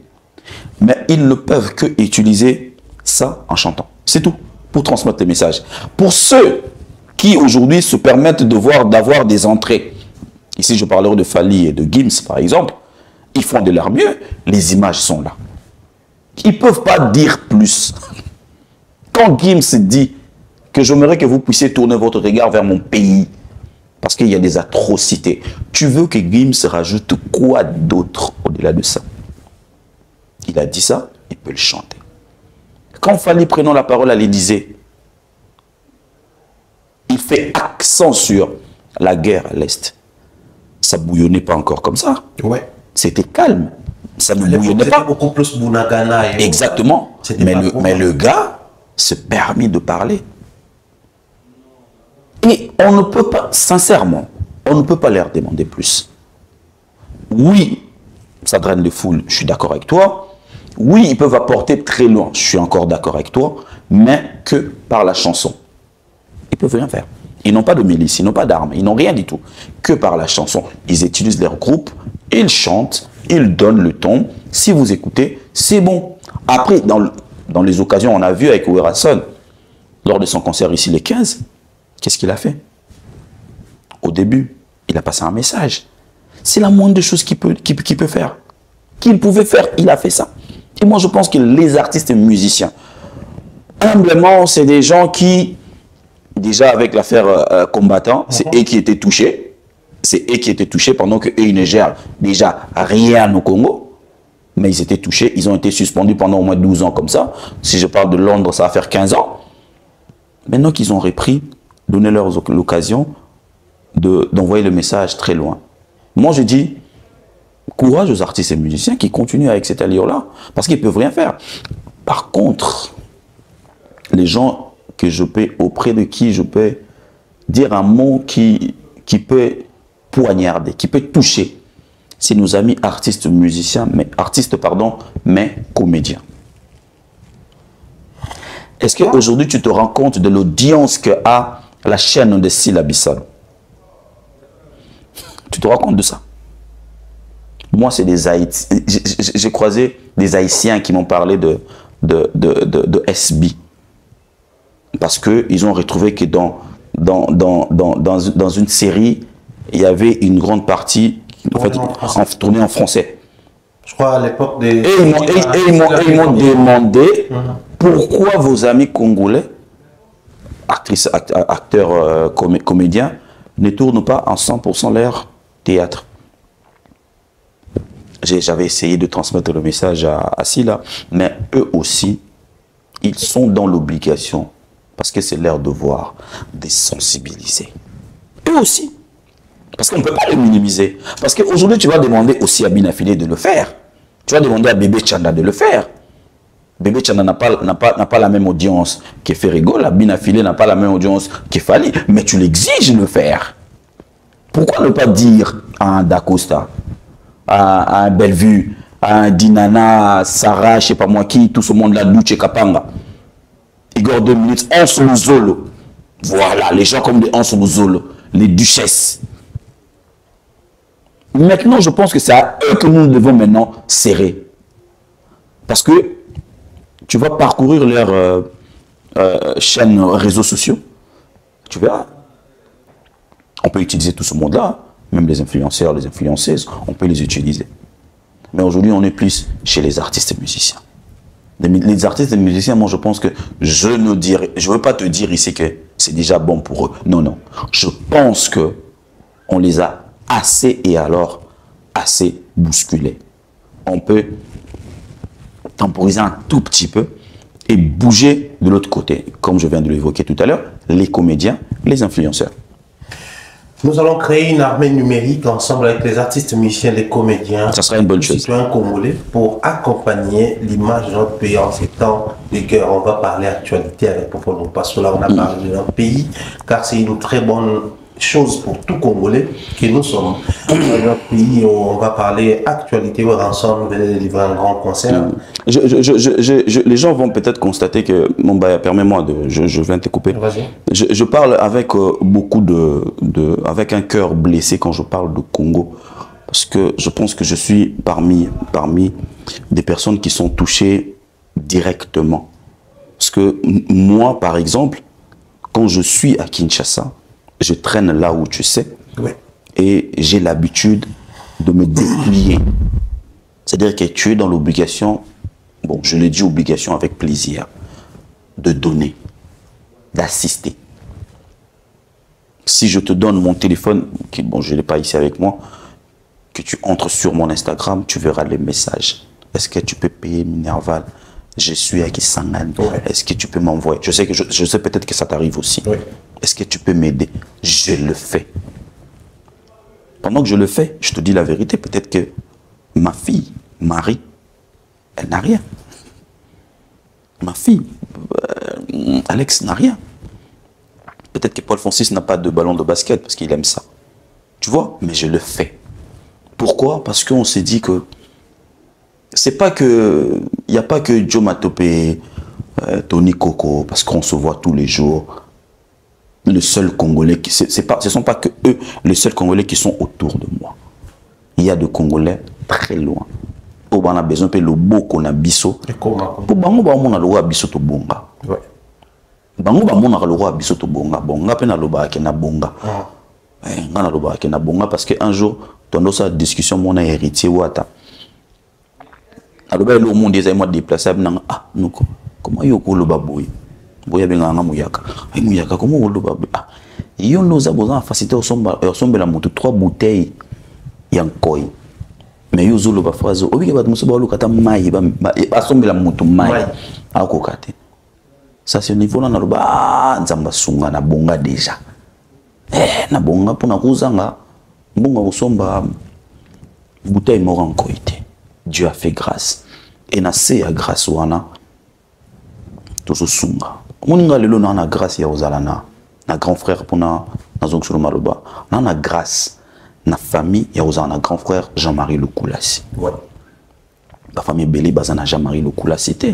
mais ils ne peuvent que utiliser ça en chantant. C'est tout, pour transmettre les messages. Pour ceux qui aujourd'hui se permettent d'avoir des entrées, ici je parlerai de Fali et de Gims par exemple, ils font de leur mieux, les images sont là. Ils ne peuvent pas dire plus. Quand Gims dit que j'aimerais que vous puissiez tourner votre regard vers mon pays, parce qu'il y a des atrocités. Tu veux que Gims rajoute quoi d'autre au-delà de ça? Il a dit ça, il peut le chanter. Quand Fali prenant la parole à l'Élysée, il fait accent sur la guerre à l'Est. Ça bouillonnait pas encore comme ça. Ouais. C'était calme. Ça ne bouillonnait pas. Beaucoup plus Bunagana. Exactement. Mais le gars se permet de parler. Et on ne peut pas, sincèrement, on ne peut pas leur demander plus. Oui, ça draine les foules, je suis d'accord avec toi. Oui, ils peuvent apporter très loin, je suis encore d'accord avec toi, mais que par la chanson. Ils peuvent rien faire. Ils n'ont pas de milice, ils n'ont pas d'armes, ils n'ont rien du tout. Que par la chanson. Ils utilisent leur groupe, ils chantent, ils donnent le ton. Si vous écoutez, c'est bon. Après, dans les occasions, on a vu avec Ouerason, lors de son concert ici les 15, qu'est-ce qu'il a fait? Au début, il a passé un message. C'est la moindre des choses qu'il peut faire. Qu'il pouvait faire, il a fait ça. Et moi, je pense que les artistes et musiciens, humblement, c'est des gens qui, déjà avec l'affaire combattant, c'est eux qui étaient touchés. C'est eux qui étaient touchés pendant qu'eux, ils ne gèrent déjà rien au Congo. Mais ils étaient touchés, ils ont été suspendus pendant au moins 12 ans comme ça. Si je parle de Londres, ça va faire 15 ans. Maintenant qu'ils ont repris, donner leur l'occasion, d'envoyer le message très loin. Moi, je dis, courage aux artistes et musiciens qui continuent avec cette allure-là, parce qu'ils ne peuvent rien faire. Par contre, les gens auprès de qui je peux dire un mot qui peut poignarder, qui peut toucher, c'est nos amis artistes mais comédiens. Est-ce qu'aujourd'hui, tu te rends compte de l'audience que a la chaîne de Sylla Bissalo? Tu te rends compte de ça? Moi, c'est des Haïtiens. J'ai croisé des Haïtiens qui m'ont parlé de SB. Parce qu'ils ont retrouvé que dans une série, il y avait une grande partie tournée en français. Je crois à l'époque des... Et ils m'ont demandé pourquoi vos amis congolais, actrices, acteurs, comédiens, ne tournent pas en 100% leur théâtre. J'avais essayé de transmettre le message à Sylla, mais eux aussi, ils sont dans l'obligation, parce que c'est leur devoir, de sensibiliser. Eux aussi. Parce qu'on ne peut pas le minimiser. Parce qu'aujourd'hui, tu vas demander aussi à Binafilé de le faire. Tu vas demander à Bébé Tchanda de le faire. Bébé Tchanda n'a pas la même audience que Ferrigo. La Binafilé n'a pas la même audience que Fali. Mais tu l'exiges de le faire. Pourquoi ne pas dire à un Dacosta, à un Bellevue, à un Dinana, Sarah, je ne sais pas moi qui, tout ce monde-là, Luche Kapanga, Igor 2 minutes, Anso Zolo. Voilà, les gens comme des Anso Zolo, les duchesses. Maintenant, je pense que c'est à eux que nous devons maintenant serrer. Parce que tu vas parcourir leurs chaînes réseaux sociaux. Tu verras. On peut utiliser tout ce monde-là, même les influenceurs, les influenceuses, on peut les utiliser. Mais aujourd'hui, on est plus chez les artistes et musiciens. Les artistes et musiciens, moi, je pense que je ne veux pas te dire ici que c'est déjà bon pour eux. Non, non. Je pense que on les a assez et alors assez bousculés. On peut temporiser un tout petit peu et bouger de l'autre côté, comme je viens de l'évoquer tout à l'heure, les comédiens, les influenceurs. Nous allons créer une armée numérique ensemble avec les artistes, musiciens, les comédiens. Ça sera une bonne chose. Citoyens congolais pour accompagner l'image de notre pays en ces temps de guerre. On va parler actualité avec Popolo parce que là on a parlé de notre pays, car c'est une très bonne chose pour tout Congolais que nous sommes. Dans notre pays, on va parler actualité ensemble, nous venons de livrer un grand concert. Les gens vont peut-être constater que, permets-moi, je viens te couper. Je parle avec beaucoup avec un cœur blessé quand je parle de Congo, parce que je pense que je suis parmi des personnes qui sont touchées directement. Parce que moi, par exemple, quand je suis à Kinshasa, je traîne là où tu sais, oui. Et j'ai l'habitude de me déplier. C'est-à-dire que tu es dans l'obligation, bon, je le dis obligation avec plaisir, de donner, d'assister. Si je te donne mon téléphone, bon, je ne l'ai pas ici avec moi, que tu entres sur mon Instagram, tu verras les messages. Est-ce que tu peux payer Minerval? Je suis à Kisangani. Ouais. Est-ce que tu peux m'envoyer? Je sais peut-être que ça t'arrive aussi. Ouais. Est-ce que tu peux m'aider? Je le fais. Pendant que je le fais, je te dis la vérité, peut-être que ma fille, Marie, elle n'a rien. Ma fille, Alex n'a rien. Peut-être que Paul Francis n'a pas de ballon de basket parce qu'il aime ça. Tu vois? Mais je le fais. Pourquoi? Parce qu'on s'est dit que c'est pas que... Il n'y a pas que Joe Matop et Tony Coco, parce qu'on se voit tous les jours. Le seul Congolais, ce ne sont pas que eux, les seuls Congolais qui sont autour de moi. Il y a des Congolais très loin. On a besoin de le qu'on a biso. Pour bango ba mona lo biso to bonga. Ouais. Bango ba mona lo biso to bonga. Bonga pe na lo ba ke na bonga. Ngana lo ba ke na bonga parce que un jour dans sa discussion mon héritier wata. Alors ben le monde des moi déplacé ah nous comment yo ko lo ba boy. Boya benga nga muyaka. Ay muyaka comment lo ba ah. Yo nous a besoin faciliter sombe la moto 3 bouteilles yankoi. Mais yo zolo ba phrase obi ke ba muso ba lo kata mai ba sombe la moto mai. Akokate. Ça c'est au niveau là na lo ba nzamba sunga na bonga déjà. na bonga pour na kozanga mbonga osomba bouteille moko encore été. Dieu a fait grâce et na se ya grâce wana tozo sunga moninga lelo na grâce ya ozala na grand frère pour na zongi sur maloba na grâce na famille ya ozala na grand frère Jean-Marie Lukulasi. Ouais. La famille Beli bazana Jean-Marie Lukulasi te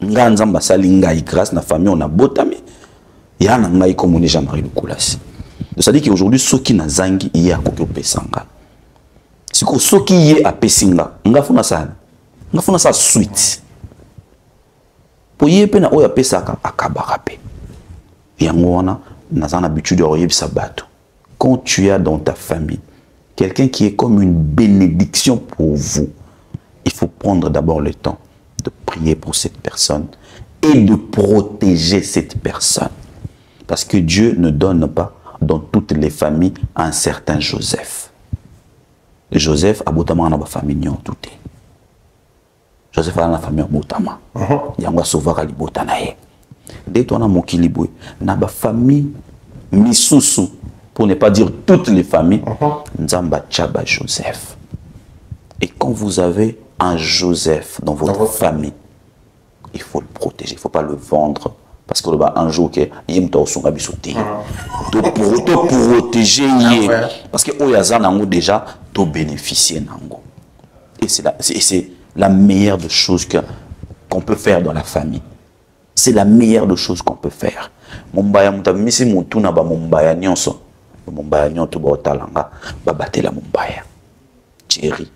nga nzamba sali ngai grâce na famille on a botami ya na ngai comme Jean-Marie Lukulasi. Donc ça dit qu'aujourd'hui soki na zangi iya koki opesanga siko soki ye apesinga ngafuna sa suite po ye pe na oya pesaka akabaka pe yango wana nazana habitude de oyebisa bato. Quand tu as dans ta famille quelqu'un qui est comme une bénédiction pour vous, il faut prendre d'abord le temps de prier pour cette personne et de protéger cette personne. Parce que Dieu ne donne pas dans toutes les familles un certain Joseph. Joseph a botama na ba famille nyon touté. Joseph a na famille botama. Yangwa sauvera li botana ye. Dès toi na mokili boy na ba famille misusu pour ne pas dire toutes les familles nzamba tchaba Joseph. Et quand vous avez un Joseph dans votre famille, il faut le protéger, il ne faut pas le vendre. Parce que un jour, il y a un protéger. Parce que déjà, tu bénéficier. Et c'est la meilleure des choses qu'on peut faire dans la famille. C'est la meilleure des choses qu'on peut faire. Mumbaya mutamisi mutuna ba mumbaya nyonso. Mumbaya nyonto ba otalanga ba batela mumbaya. Thierry.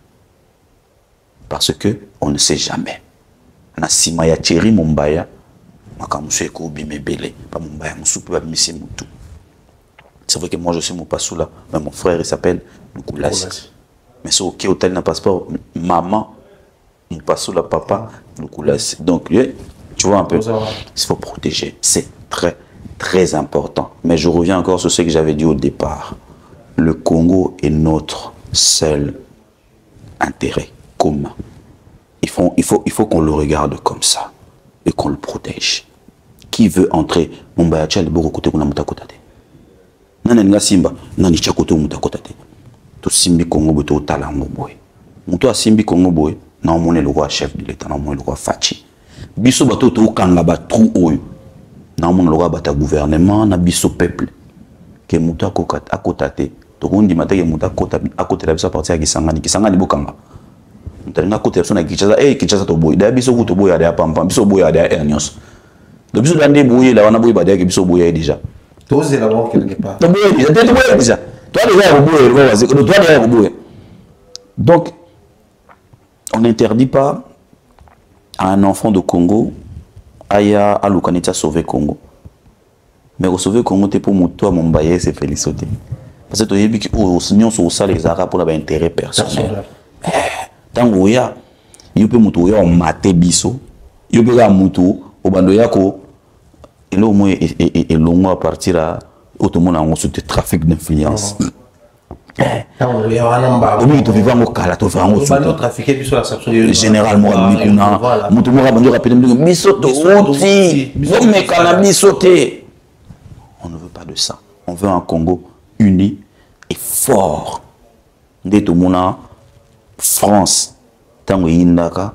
Parce que on ne sait jamais. Na sima ya Thierry mumbaya makamusu ko bimebele ba mumbaya musupu ba misi mutu. C'est vrai que moi je suis mon passoula, mais mon frère il s'appelle Lukulasi. Mais c'est OK hôtel na passeport maman mon passoula papa Lukulasi. Donc tu vois un peu, il faut protéger. C'est très, très important. Mais je reviens encore sur ce que j'avais dit au départ. Le Congo est notre seul intérêt commun. Il faut qu'on le regarde comme ça et qu'on le protège. Qui veut entrer Mumbai le boko kote kuna mutakotate. Nana nga simba nani chakote mutakotate. To simbi Congo boto talango boy. Muto simbi Congo boy na omone le roi chef de l'état na omone le roi Fachi. Biso bato to kanga ba trou oyo. Na omone le roi bata gouvernement na biso peuple. Ke muto akotate to kondi matake muto akota akote la biso partir ya Kisangani bokanga. Mutalinga kote so na Kinshasa to boy. Da biso to boy ya pampa biso boy ya nyonso. Donc biso dande boy la wana boy ba da biso boy déjà. Tous les là-bas quelque part. To boy déjà. Toi déjà boy vas-y. Toi déjà boy. Donc on n'interdit pas à un enfant de Congo aya alukanita sauver Congo. Mais au sauver Congo t'es pour toi mon baye c'est félicité. Parce que tu as vu que au signon sur ça les arabes pour l'intérêt personnel. Tango ya yope mutu ya mate biso yope ga mutu obando yako et là au moins et longo à partir à automona on sous trafic d'influence. Omi to vivant au kala to vivant au trafiquer biso la section généralement mikuna mutu mo bando rapide biso to oti mais cannabis sauté. On ne veut pas de ça. On veut un Congo uni et fort. Dès tout mona France, tango indaka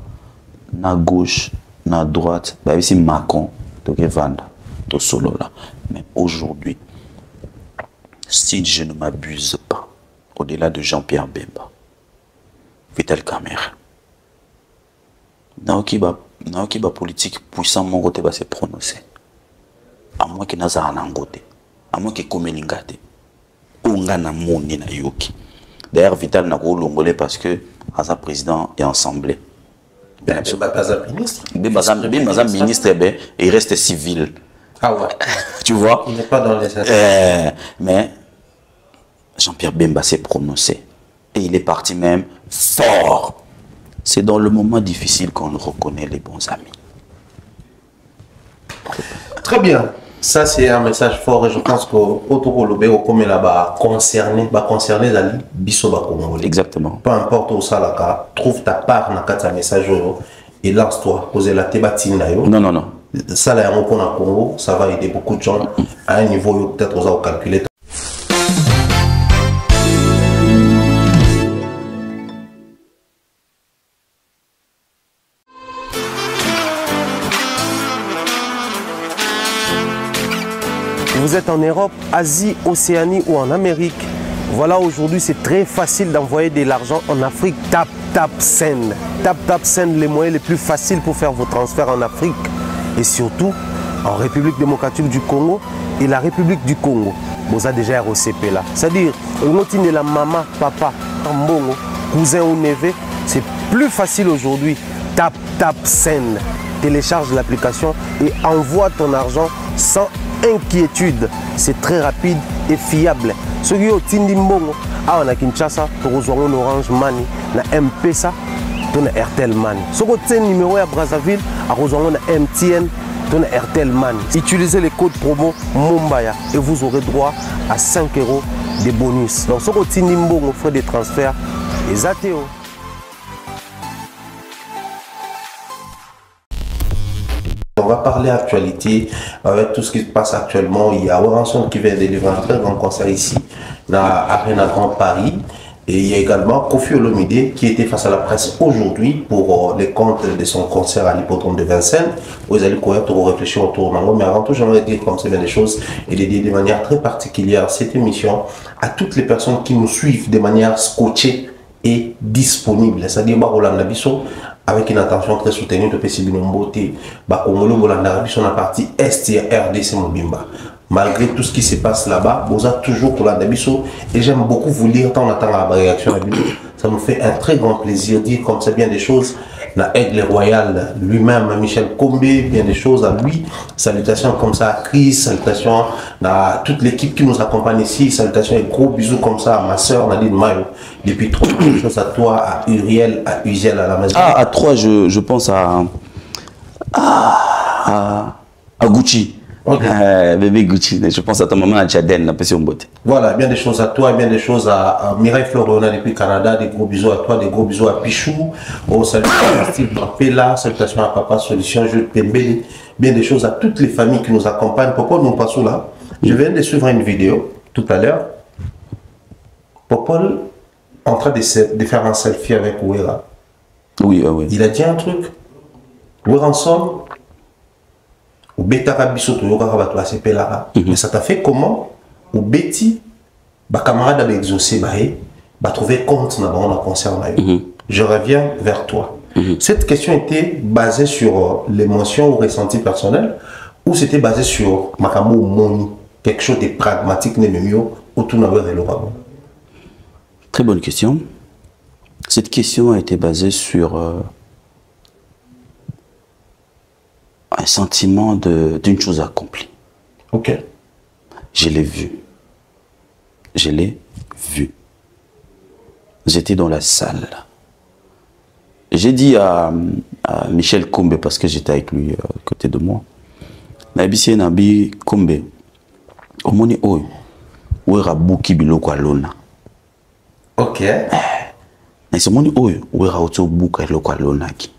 na gauche, na droite, bah ici Macron, to vanda, to solo là. Mais aujourd'hui, si je ne m'abuse pas, au-delà de Jean-Pierre Bemba, Vital Kamerhe, naoki ba politique puissant mon côté va se prononcer. À moins que naza anangote, à moins que komelingate, onga na moni na yoki. D'ailleurs, Vital n'a pas longolé parce que Aza président est assemblée. Baza ministre, il reste civil. Ah ouais. Tu vois? Il n'est pas dans les affaires. Mais Jean-Pierre Bemba s'est prononcé. Et il est parti même fort. C'est dans le moment difficile qu'on reconnaît les bons amis. Très bien. Ça, c'est un message fort et je pense qu'autour de comme là-bas, concerné la biso congolais. Exactement. Peu importe où ça là, trouve ta part dans ce message et lance-toi. Poser la thématique. Non. Ça, là, en Congo, ça va aider beaucoup de gens à un niveau peut-être aux calculer. Vous êtes en Europe, Asie, Océanie ou en Amérique. Voilà, aujourd'hui, c'est très facile d'envoyer de l'argent en Afrique. Tap, tap, send. Tap, tap, send, les moyens les plus faciles pour faire vos transferts en Afrique. Et surtout, en République démocratique du Congo et la République du Congo. Vous avez déjà ROCP là. C'est-à-dire, le la maman, papa, tambongo, cousin ou neveu, c'est plus facile aujourd'hui. Tap, tap, send. Télécharge l'application et envoie ton argent sans inquiétude. C'est très rapide et fiable. Ceux qui ont Tindi Mbongo, on a Kinshasa, on a Orange Money, on a M-Pesa, on a Airtel Money. Ceux qui ont numéro à Brazzaville, on a MTN, on a Airtel Money. Utilisez les codes promo Mumbaya et vous aurez droit à 5 € de bonus. Donc ceux qui ont Tindi Mbongo, frais de transfert, les ATO. On va parler actualité avec tout ce qui se passe actuellement. Il y a Werenson qui vient de délivrer un très grand concert ici, dans Arena Grand Paris. Et il y a également Kofi Olomide qui était face à la presse aujourd'hui pour les comptes de son concert à l'hippodrome de Vincennes. Vous allez courir pour réfléchir autour de mais avant tout, j'aimerais dire comme c'est bien des choses et dédier de manière très particulière cette émission à toutes les personnes qui nous suivent de manière scotchée et disponible. C'est-à-dire, avec une attention très soutenue de PCB Nomboté, Congolo, sur la partie Est et RDC Mobimba. Malgré tout ce qui se passe là-bas, vous avez toujours pour l'Andabiso et j'aime beaucoup vous lire tant on attend la réaction. Ça nous fait un très grand plaisir de dire comme c'est bien des choses. La Aigle Royal lui-même, Michel Combé, bien des choses à lui. Salutations comme ça à Chris, salutations à toute l'équipe qui nous accompagne ici. Salutations et gros bisous comme ça à ma soeur Nadine Mayo. Depuis trop de choses à toi, à Uriel, à Uziel à la maison. Ah, à toi, je pense à Gucci. Okay. Bébé Gucci, je pense à ta maman à Jaden, la passion beauté. Voilà, bien des choses à toi, bien des choses à Mireille Floriana depuis Canada, des gros bisous à toi, des gros bisous à Pichou, salutations à Steve Pella, salutations à Papa Solution, Jules Pembele, bien des choses à toutes les familles qui nous accompagnent. Popol, nous passons là. Je viens de suivre une vidéo tout à l'heure. Popol en train de faire un selfie avec Ouera. Oui, oui. Il a dit un truc. Werenson. Mais ça t'a fait comment ou Betty, camarade avec exaucé, trouver compte dans le concert. Je reviens vers toi. Cette question était basée sur l'émotion ou ressenti personnel ou c'était basé sur Makamo Moni, quelque chose de pragmatique, ou tout n'avait le rabon? Très bonne question. Cette question a été basée sur un sentiment d'une chose accomplie. Ok. Je l'ai vu. Je l'ai vu. J'étais dans la salle. J'ai dit à Michel Kombe, parce que j'étais avec lui à côté de moi, Nabi Nabi Kombe, Omoni Oyo, Ouera Buki Biloko Alona. Ok. Mais c'est Omoni Oyo, Ouera Oto Buka Biloko Alona qui.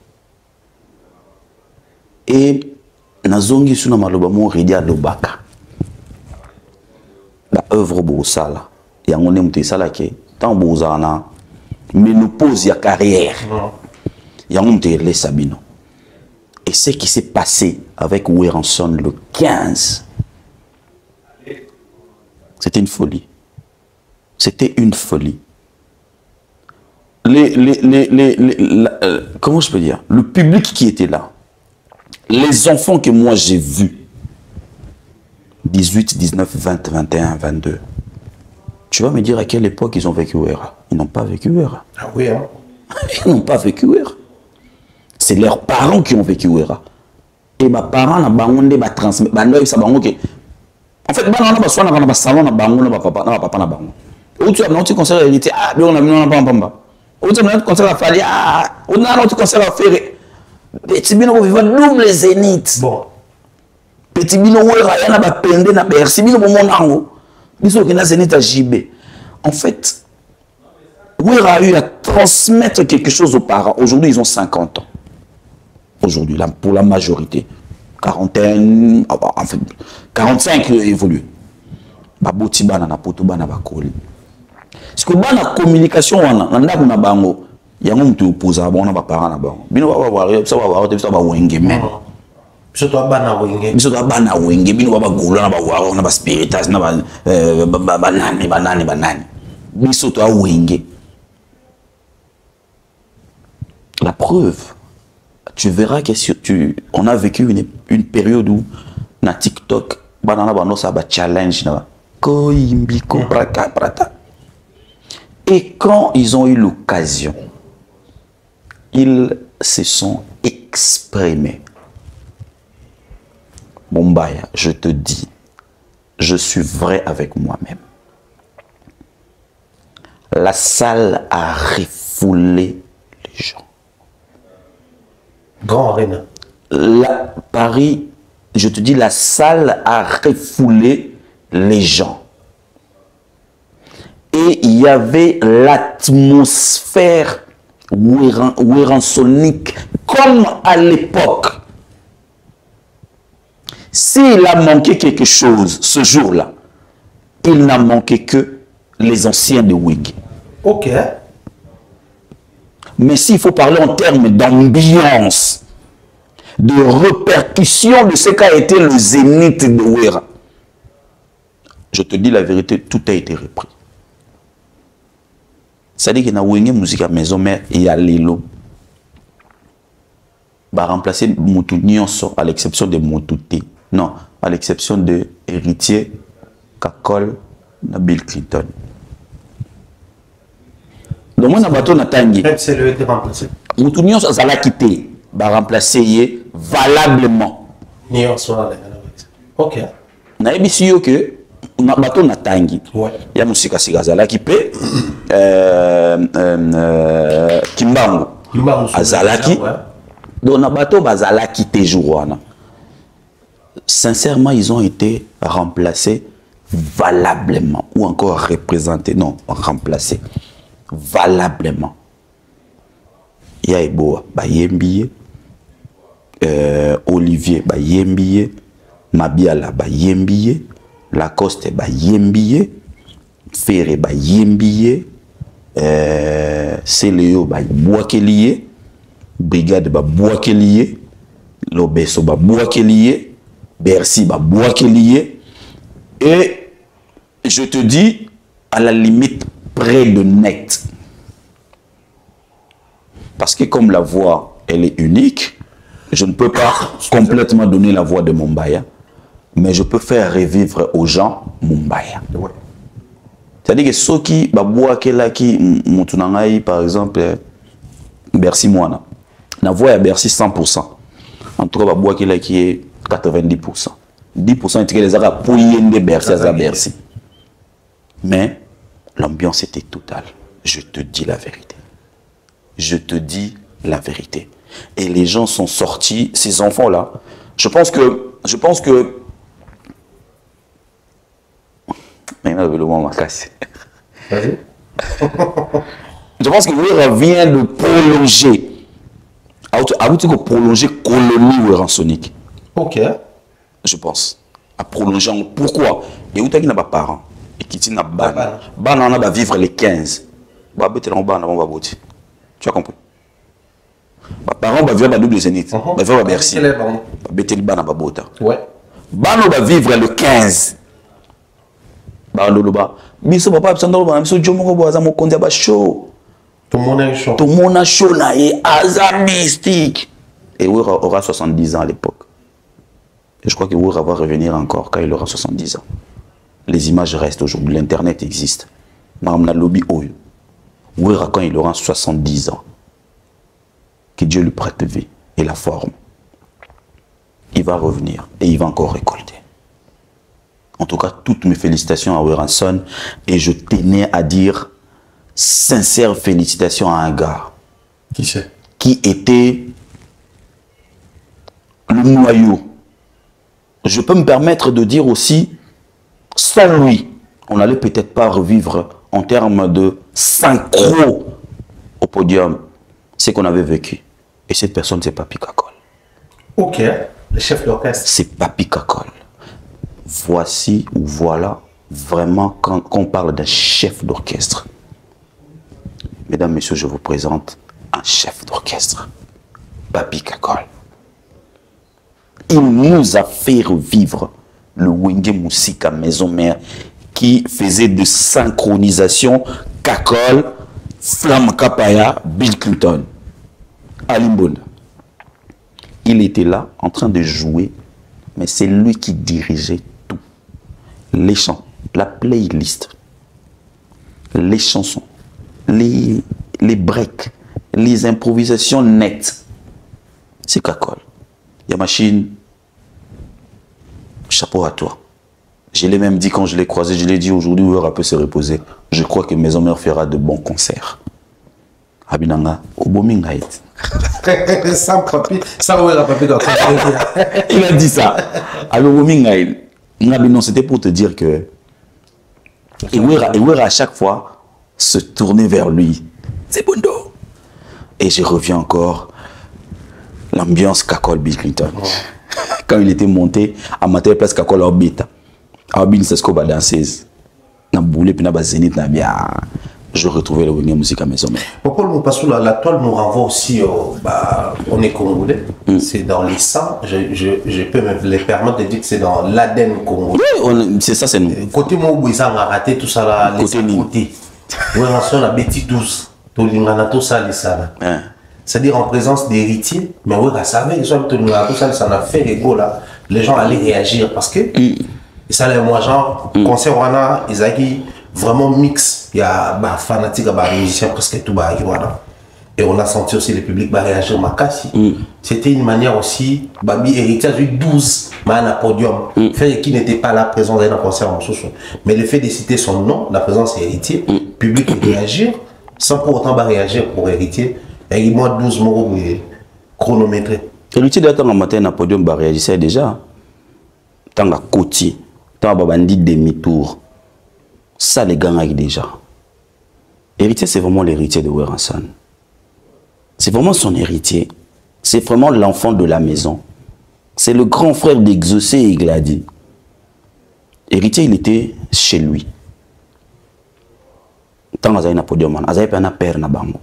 Et nazongi suna maloba mo ridia lobaka la œuvre bosala ya ngone mutu sala ke tant bozana ménopause ya carrière ya ngone les sabino. Et ce qui s'est passé avec Werenson le 15, c'était une folie. C'était une folie. Comment je peux dire, le public qui était là, les enfants que moi j'ai vus, 18, 19, 20, 21, 22, tu vas me dire à quelle époque ils ont vécu Ouera? Ils n'ont pas vécu Ouera. Ah oui, hein? Ils n'ont pas vécu Ouera. C'est leurs parents qui ont vécu Ouera. Et mes parents n'ont pas transmis. En fait, ils n'ont pas salon, ils n'ont papa. Où tu as un concert à l'élite, ah, on a mis un pamba. Où tu as un concert à Fali, ah, on a un autre concert à Ferré. Petit bino vivant double zénith. Bon. Petit bino Ouera yana ba pende na bersi bino monango. Biso ki na zénith à JB. En fait, Ouera a eu à transmettre quelque chose aux parents. Aujourd'hui, ils ont 50 ans. Aujourd'hui, pour la majorité. quarantaine, enfin, 45 évolue. Baboti bana na poto bana bakoli. Parce que bana communication wana nanda kuna bango yango mutu opoza bona ba parents na bango. Bino ba voir ça va voir ça ba wenge men. Biso to bana wenge. Biso to bana wenge bino ba gola na ba voir na ba spiritas na ba banani. Biso to wenge. La preuve, tu verras que on a vécu une période où na TikTok banana bano ça ba challenge na et quand ils ont eu l'occasion, ils se sont exprimés. Mombaya, je te dis, je suis vrai avec moi-même. La salle a refoulé les gens. Grand arena. Paris, je te dis, la salle a refoulé les gens. Et il y avait l'atmosphère ouéransonique comme à l'époque. S'il a manqué quelque chose ce jour-là, il n'a manqué que les anciens de Wig. Ok. Mais s'il faut parler en termes d'ambiance, de répercussion de ce qu'a été le zénith de Ouéra, je te dis la vérité, tout a été repris. C'est-à-dire qu'il y a une musique à maison mère et il y a Lilo. Va remplacer Moutou Nyonso à l'exception de Moutouté. Non, à l'exception de Héritier, Kakol, Bill Clinton. Donc moi, bateau n'a tangi. C'est le été remplacé. Moutou Nyonso ça l'a quitté. Va remplacer valablement. Nyonso ok. Na ebisi que na bateau na tangi. Ouais. Ya musika sigazala qui peut Kimbangu azalaki donc na bateau bazalaki te jourwana. Sincèrement, ils ont été remplacés valablement ou encore représentés, non, remplacés valablement. Il y a Eboa, Bayembiye, Olivier, Bayembiye, Mabiala, Bayembiye, Lacoste, Bayembiye, Ferré, Bayembiye, Céléo, Bayboakeliye, Brigade, Bayboakeliye, Lobeso, Bayboakeliye, Bercy, Bayboakeliye, et je te dis, à la limite, près de net. Parce que comme la voix, elle est unique, je ne peux pas complètement donner la voix de Mombaya, mais je peux faire revivre aux gens Mombaya. Ouais. C'est-à-dire que ceux qui, par exemple, Bercy Moana, la voix est à Bercy 100%. En tout cas, qui est 90%. 10% était les arabes pour y aller Bercy à Bercy. Mais l'ambiance était totale. Je te dis la vérité. Je te dis la vérité. Et les gens sont sortis, ces enfants-là. Je pense que je pense que Ouéra vient de prolonger. Prolonger colonie ouéransonique. Ok. Je pense. À prolonger. Pourquoi? Et où t'as qui n'a pas parents? Et qui n'a pas ban. Ban on va vivre les 15. Tu as compris? Mes parents vont vivre à double zénith. Ils vont à Bercy. Ouais. Ban on va vivre le 15. Biso papa psandolo bana biso jomo ko aza mokonzi ba show. Tout le monde est chaud. Tout le monde a chaud là et aza mystique. Et Ouéra aura 70 ans à l'époque. Et je crois que Ouéra va revenir encore quand il aura 70 ans. Les images restent aujourd'hui, l'internet existe. Madame la lobby Oyo. Ouéra quand il aura 70 ans. Que Dieu lui prête vie et la forme. Il va revenir et il va encore récolter. En tout cas, toutes mes félicitations à Ouéranson et je tenais à dire sincères félicitations à un gars. Qui c'est? Qui était le noyau. Je peux me permettre de dire aussi, sans lui, on n'allait peut-être pas revivre en termes de synchro au podium ce qu'on avait vécu. Et cette personne, c'est Papi Kakol. Ok. Le chef d'orchestre. C'est Papi Kakol. Voici ou voilà vraiment quand on parle d'un chef d'orchestre. Mesdames, Messieurs, je vous présente un chef d'orchestre. Papi Kakol. Il nous a fait revivre le Wenge Musika Maison Mère qui faisait de synchronisation Kakol, Flamme Kapaya, Bill Clinton, Alimbonda. Il était là en train de jouer, mais c'est lui qui dirigeait tout. Les chants, la playlist, les chansons, les breaks, les improvisations nettes. C'est Kakol. Yamachine, chapeau à toi. Je l'ai même dit quand je l'ai croisé, je l'ai dit aujourd'hui, Ouera peut se reposer. Je crois que Maison Mère fera de bons concerts. Abinanga, Obomingaït. Sans papier, sans Ouera papier dans Il a dit ça. Alors Obomingaït. C'était pour te dire que Ouera à chaque fois se tournait vers lui. C'est Bondo. Et je reviens encore. L'ambiance Kakol Bill Clinton. Oh. Quand il était monté, à Maté Place Kakol Orbita. Abin Sesko ba danseuse. Na boulé puis na ba zénith na bien. Je retrouvais le Wenge Musika Maison Mère. Pourquoi nous passons la toile nous renvoie aussi on est congolais. C'est dans les sangs. Je peux me les permettre de dire que c'est dans l'ADN congolais. Oui, c'est ça, c'est nous. Côté moi où ils ont raté tout ça là, les côtés. Oui, on a bêti 12. Tout l'ingana tout ça les ça. C'est-à-dire en présence d'héritiers, mais oui, ça savait, tout ça, ça a fait ego là. Les gens allaient réagir parce que ça les moi genre concert wana ils ont vraiment mix. Il y a des fanatiques, des musiciens presque tout bas voilà. Et on a senti aussi le public va réagir makasi. C'était une manière aussi babi héritage du 12 mais un podium. Fait qui n'était pas là présent dans un concert en sous. Mais le fait de citer son nom, la présence héritier, public réagir sans pour autant réagir pour héritier. Et moi 12 mots chronométré. Héritier d'attendre en matin un podium réagissait déjà. Tant à côté, tant à bandit demi-tour. Ça les gagne déjà. Héritier, c'est vraiment l'héritier de Oueransan. C'est vraiment son héritier. C'est vraiment l'enfant de la maison. C'est le grand frère d'Exaucé et Glady. Héritier, il était chez lui. Tant à un podium, à un père na bango.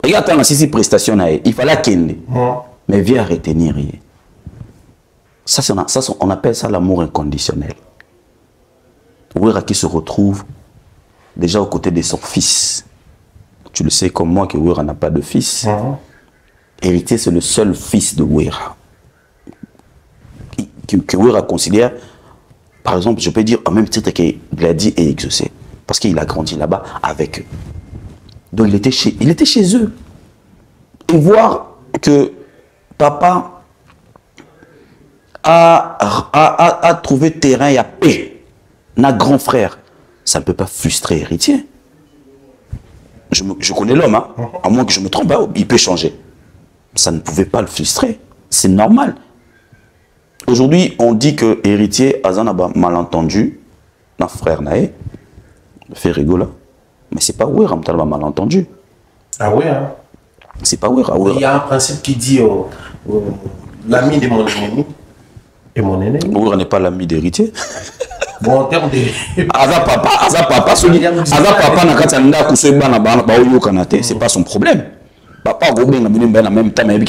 Regarde, tant à six prestations, il fallait qu'il mais viens retenir. Ça, on appelle ça l'amour inconditionnel. Ouera qui se retrouve déjà aux côtés de son fils. Tu le sais comme moi que Ouera n'a pas de fils. Héritier, c'est le seul fils de Ouera. Que Ouera considère, par exemple, je peux dire au même titre que Glady et Exaucé. Parce qu'il a grandi là-bas avec eux. Donc il était chez eux. Et voir que papa a trouvé terrain et a paix. Notre grand frère, ça ne peut pas frustrer héritier. Je connais l'homme, hein? À moins que je me trompe, il peut changer. Ça ne pouvait pas le frustrer. C'est normal. Aujourd'hui, on dit que héritier a un malentendu. Notre frère Naé fait rigoler. Mais c'est pas Ouera qui a malentendu. Ah oui, hein? C'est pas Ouera. Il y a un principe qui dit l'ami de mon ennemi est mon ennemi. Ouera n'est pas l'ami d'héritier. Bon, en termes de... c'est pas son problème. Papa en même temps, mais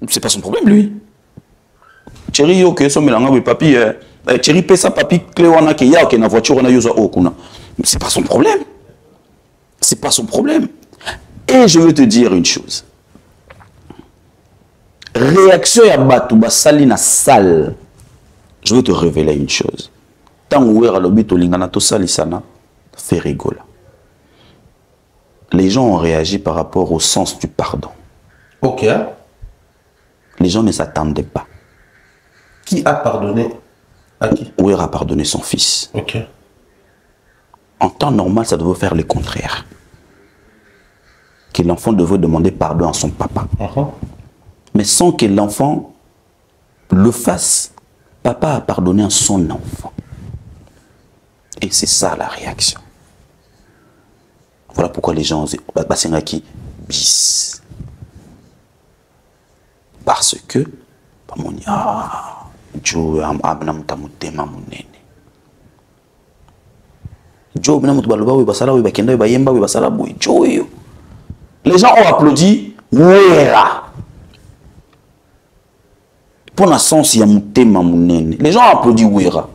c'est pas son problème, lui. Chéri, ok, son mélange, papi, chéri, pesa papi, cléwana, qui y a, qui na voiture, on a yosa okuna. C'est pas son problème. C'est pas son problème. Et je veux te dire une chose. Réaction ya batu basali na salle. Je veux te révéler une chose. Tant ouera lobi to lingana to sali sana, fait rigoler. Les gens ont réagi par rapport au sens du pardon. Ok. Les gens ne s'attendaient pas. Qui a pardonné à qui? Ouera a pardonné son fils. Ok. En temps normal, ça devait faire le contraire. Que l'enfant devait demander pardon à son papa. Mais sans que l'enfant le fasse, papa a pardonné à son enfant. Et c'est ça la réaction. Voilà pourquoi les gens ont dit, bis. parce que Joe amna mutamutema munene. Joe mna mutu baloba we basala we bakenda we bayemba we basala boy Joe. Les gens ont applaudi Wera. Pour la sens ya mutema munene. Les gens ont applaudi Wera.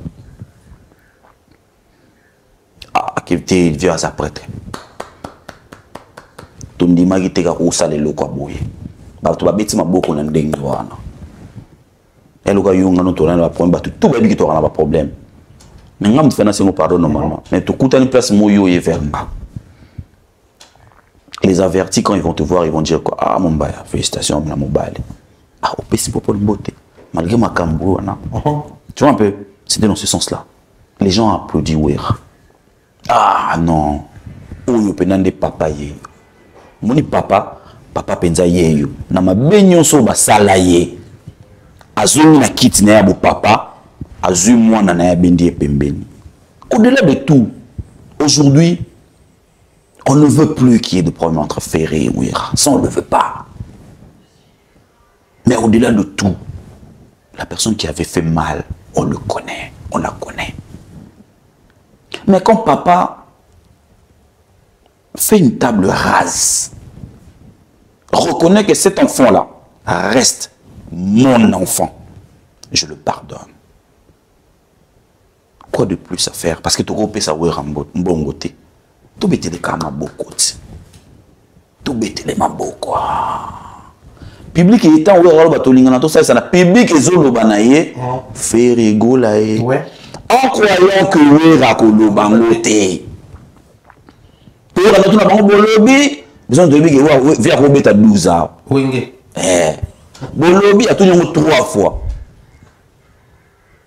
Ah, qui était vieux à sa prêtre. Tout me dit magi teka ko sale loko aboye. Ba to ba beti maboko na ndenge wana. Elle a eu un problème, tout le monde a un problème. Mais on fait un pardon normalement. Mais tout le monde place moyo et verba. Les avertis, quand ils vont te voir, ils vont dire quoi? Ah, mon bail, félicitations, mon bail. Ah, au PC pour le beauté. Malgré ma cambou, tu vois un peu, c'était dans ce sens-là. Les gens applaudissent, oui. Ah, non. Ou pendant des papa yé. Mon papa penza yé yo. Na ma benyon so ba salaye. Azumi na kiti na ya bo papa, azumi mwana na ya bendi pembeni. Au-delà de tout, aujourd'hui, on ne veut plus qu'il y ait de problème entre Ferré et Wera. Ça, on ne le veut pas. Mais au-delà de tout, la personne qui avait fait mal, on le connaît, on la connaît. Mais quand papa fait une table rase, reconnaît que cet enfant-là reste mon enfant, je le pardonne. Quoi de plus à faire? Parce que tu repères ça bon côté. Tout bête les camas beaucoup. Tout bête les maboko. Public étant ouvert au bateau lingana tout ça ça public et zolo banaye fait rigoler. En croyant que Wera kolo bangote. Pour la tout na bango bolobi, besoin de big vers Robert à 12 ans. Wenge. Bolobi a tout le monde 3 fois.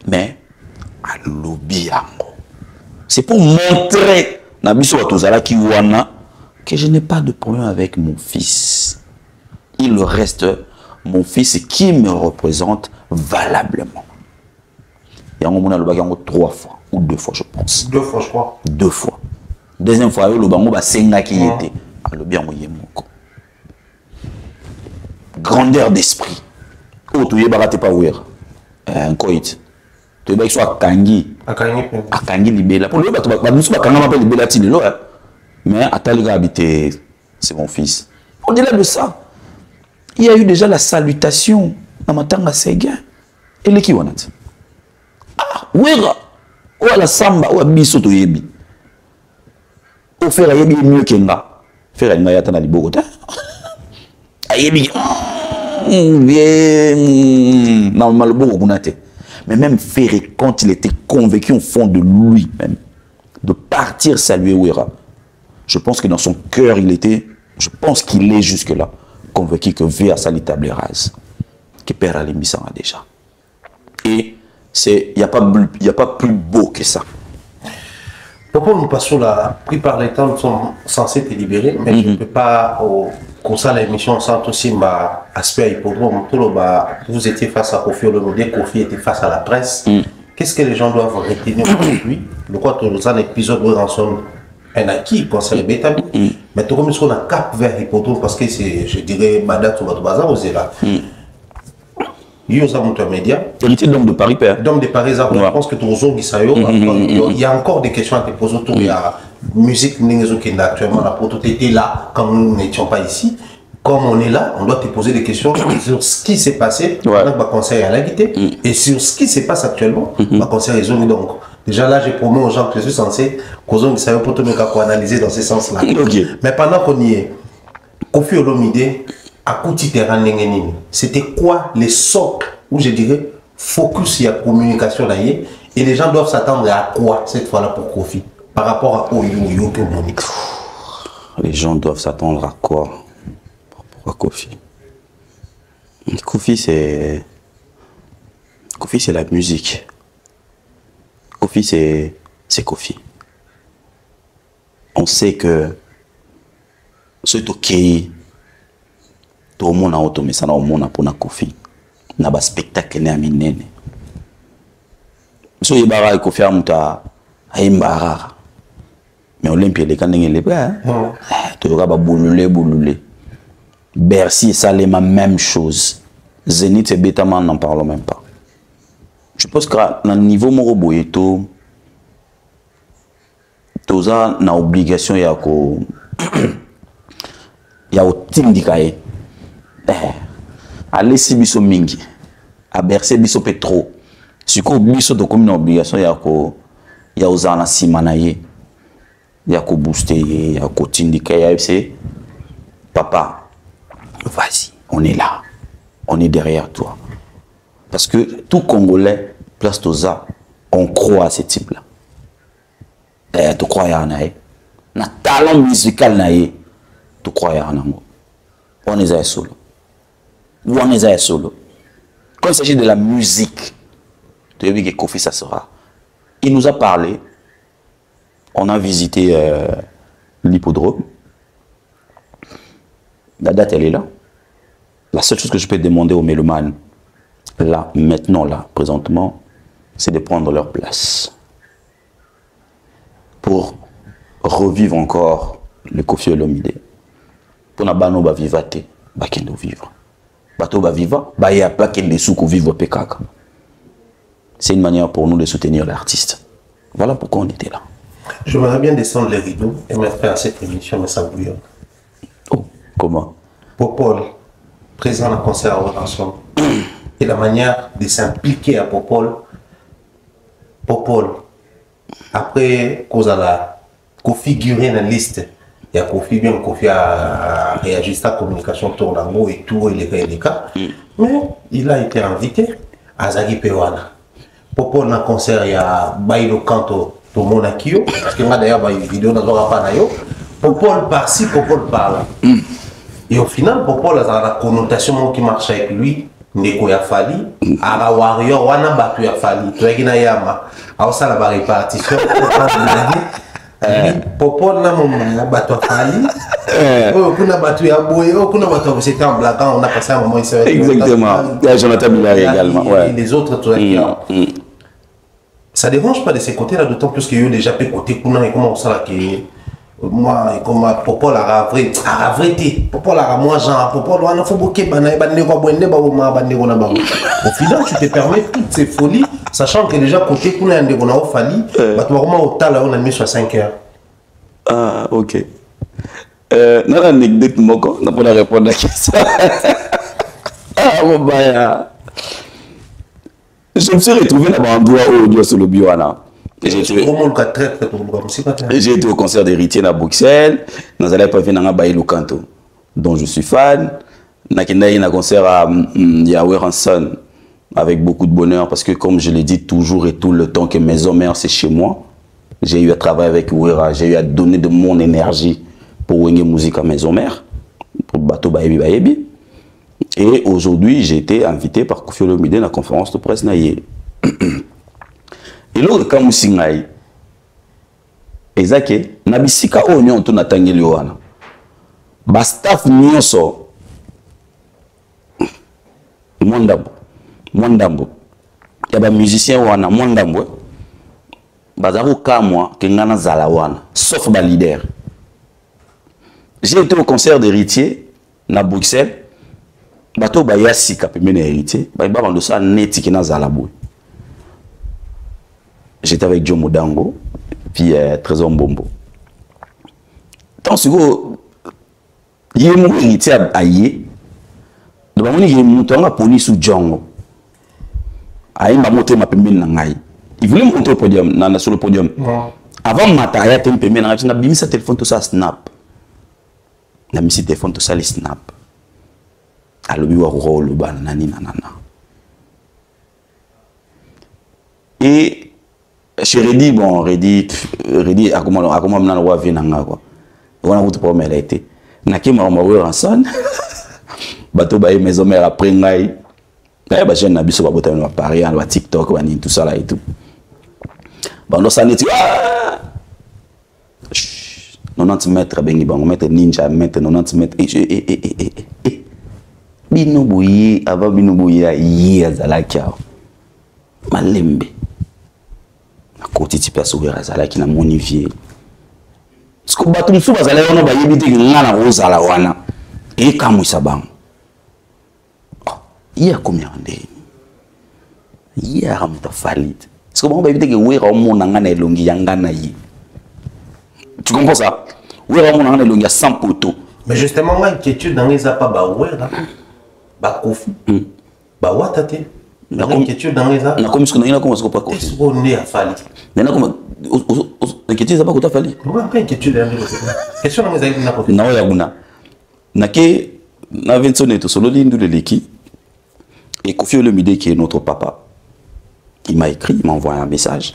Mais à lobby c'est pour montrer que je n'ai pas de problème avec mon fils. Il reste mon fils qui me représente valablement. Il y a un 3 fois ou 2 fois je pense. 2 fois je crois. 2 fois. Deuxième fois, le bango ba senga qui était. Le bien moko. Grandeur d'esprit. Oh, tu y es baraté pas ouvert. Un coït. Tu es soit kangi. Kangi libéla. Pour le bah nous sommes pas kangi m'appelle libéla tilo. Mais Ataliga habité, c'est mon fils. Au-delà de ça, il y a eu déjà la salutation dans ma tanga Séguin. Et les qui on a dit. Ah, Wera. Ou à la samba ou à biso to yebi. Ou faire yebi mieux qu'enga. Faire une yata na libogota. Ayebi. Mais même Ferré, quand il était convaincu au fond de lui-même de partir saluer Wera, je pense que dans son cœur, je pense qu'il est jusque-là, convaincu que Véa sali table rase, que Père Alimbi s'en a déjà. Et il n'y a pas plus beau que ça. Pourquoi nous passons là, pris par les temps, nous sommes censés te libérer, mais je ne peux pas, comme ça, l'émission sans aussi aspect hippodrome. Vous étiez face à Kofi Olomide, Kofi était face à la presse. Qu'est-ce que les gens doivent retenir aujourd'hui? Le quoi, dans un épisode où un acquis concernant les bêta, mais tout comme on a cap vers hippodrome parce que c'est, je dirais, Madat ou Bazar, vous êtes là. Il y a un média. Héritier d'homme de Paris, père. D'homme de Paris, je pense que il y a encore des questions à te poser autour de la musique qui est actuellement là. Pour tout était là, quand nous n'étions pas ici. Comme on est là, on doit te poser des questions sur ce qui s'est passé. Donc, ma conseil à la guitare. Et sur ce qui se passe actuellement, ma conseil est donc. Déjà là, j'ai promis aux gens que je suis censé causer ça pour tout le monde analyser dans ce sens-là. Mais pendant qu'on y est, Kofi Olomide, à Kouti Terrain, c'était quoi les socles où je dirais focus sur la communication là et les gens doivent s'attendre à quoi cette fois-là pour Kofi par rapport à Oyo que Monique. Les gens doivent s'attendre à quoi par rapport à Kofi? Kofi c'est la musique. Kofi c'est Kofi. On sait que c'est ok. Tout le monde a automé ça, au monde pour na Kofi. Na ba spectacle ne aminene. So yebara Kofi amuta aimbara. Mais Olympia les kanenge les bras. Tu auras ba boululé. Bercy ça les même chose. Zénith et Betaman n'en parlons même pas. Je pense qu'à un niveau moroboyeto, toza na obligation ya ko ya otindikaye. A laisser biso mingi, a bercer biso petro. Si ko biso to comme une obligation ya ko ya ozana simanaye. Ya ko booster, ya ko tindikaye, c'est papa. Vas-y, on est là. On est derrière toi. Parce que tout Congolais, place Toza, on croit à ce type-là. Tu crois à Anaï. Na talent musical naïe, tu crois à Anaï. On est à solo. On est à solo. Quand il s'agit de la musique, tu as vu que Kofi ça sera. Il nous a parlé. On a visité l'hippodrome. La date, elle est là. La seule chose que je peux demander aux mélomanes, là, maintenant, là, présentement, c'est de prendre leur place. Pour revivre encore le Koffi Olomide. Pour na bano ba vivate, ba kendo vivre. Bato ba viva, ba ya pas kende soukou vivre pekaka. C'est une manière pour nous de soutenir l'artiste. Voilà pourquoi on était là. J'aimerais bien descendre les rideaux et mettre à cette émission, mais ça bouillonne. Oh, comment? Popol, présent à la concert ensemble. Et la manière de s'impliquer à Popol. Popol, après, cause à la configurer dans la liste, il y a Kofi, bien Kofi a réagi à la communication autour d'Ango et tout, et les cas. Mais il a été invité à Zagi Pewana. Popol, dans le concert, il y a Bailo Kanto. Tout le monde a qui parce que moi d'ailleurs une vidéo dans le Popol par-ci, Popol par-là. Et au final, Popol a la connotation qui marche avec lui. Neko ya fali, ara warrior wana batu ya fali. Tu as yama, a ça la répartition. Popol na mon batu ya fali. Oh, kuna batu ya boye, oh, kuna batu c'était en blague, on a passé un moment ici. Exactement. Il y a Jonathan Bilary également. Et les autres, tout ça ne dérange pas de ces côtés-là, d'autant plus qu'il y a déjà fait côté Kuna et comment ça là qui moi et comme Popol a vrai Popol a moi genre Popol on a fait beaucoup banaï bandé quoi bonne ba bandé on a ba. Au final tu te permets toutes ces folies sachant que déjà côté Kuna ndé on a fali bah tu vraiment au tal on a mis sur 5 heures. Ah OK. Non anecdote moko na pour répondre à question. Ah bon bah je me suis retrouvé dans un endroit où sur le Bioana. J'ai été au concert d'Héritier à Bruxelles. Nous allons pas venir à Baïlo Kanto, dont je suis fan. Nous avons un concert à Yahweh Ranson avec beaucoup de bonheur parce que, comme je l'ai dit toujours et tout le temps, que Maison Mère c'est chez moi. J'ai eu à travailler avec Ouera, j'ai eu à donner de mon énergie pour Wenge Musique à Maison Mère, pour Bateau Baebi Baebi. Et aujourd'hui, j'ai été invité par Koffi Olomide dans la conférence de presse naïe. Et là, quand je suis allé, exactement, nabisika onyo to natangeli wana. Ba staff nyonso Mwandambo. Ya ba musicien wana Mwandambo. Bazaro kamwa kengana zala wana, sauf ba leader. J'ai été au concert d'Héritier na Bruxelles. Bato ba yasika pemene Héritier, ba bando sa neti kina zala boy. J'étais avec Joe Modango, puis Trésor Mbombo. Tant que il y a un héritier à Yé, il y a un poni sous Django. Il m'a montré ma pembe nangai. Il voulait me montrer sur le podium. Avant de m'attaquer, il y a un pembe nangai. Il a mis sa téléphone tout ça snap. Il a mis sa téléphone tout ça les snap. Alors il y a un le ban nani nanana. Et je Reddy, bon, Reddy, à comment on a le droit de venir quoi. On a route pour me l'été. Naki m'a envoyé en sonne. Bateau baï Maison Mère après ngai. Eh bah j'ai n'abusé pas botter dans Paris, dans TikTok, tout ça là et tout. Bon, dans ça n'est 90 mètres, bengi bon, mettre ninja, mettre 90 mètres. Bino boye, avant bino boye, years à la kia. Malembe. Côté type à sourire à Zala qui n'a monifié. Ce que bateau sous Bazala on va y éviter que l'on a rose à la wana et comme ça bang. Il y a combien d'années? Il y a un fallit. Est-ce que on va éviter que oui, on mon angana longi yangana yi. Tu comprends ça? Oui, on mon angana longi à 100 poteaux. Mais justement, moi, inquiétude dans les appas, bah ouais, là. Bah Kofi. Bah ouais, t'as inquiétude dans les appas. Na comme ce qu'on a comment est-ce qu'on pas Kofi? Est-ce qu'on est à fallit? Mais na comme inquiétude ça pas que tu fallit. Ouais, pas inquiétude dans les appas. Question dans les appas na Kofi. Na ya buna. Na ke na Vincent to solo lindu de l'équipe. Et Kofi Olomide qui est notre papa. Il m'a écrit, il m'a envoyé un message.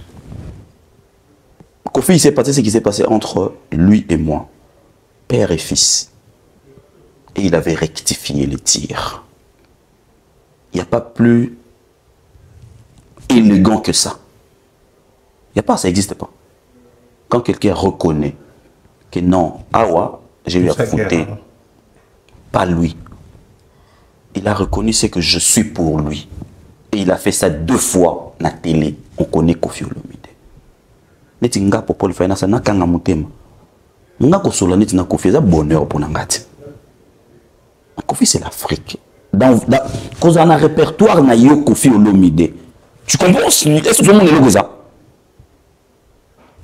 Kofi, il s'est passé ce qui s'est passé entre lui et moi, père et fils. Et il avait rectifié les tirs. Il n'y a pas plus élégant que ça. Il n'y a pas, ça n'existe pas. Quand quelqu'un reconnaît que non, Awa, j'ai eu à foutre, pas lui. Il a reconnu ce que je suis pour lui. Et il a fait ça 2 fois na télé. On connaît Kofi Olomide. Neti nga popo le faina sa nakanga mutema. Nga ko sola neti na Kofi za bonheur pour ngati. Kofi c'est l'Afrique. Dans cause on a répertoire na yo Kofi Olomide. Tu comprends? Est-ce que tout le monde est là ça?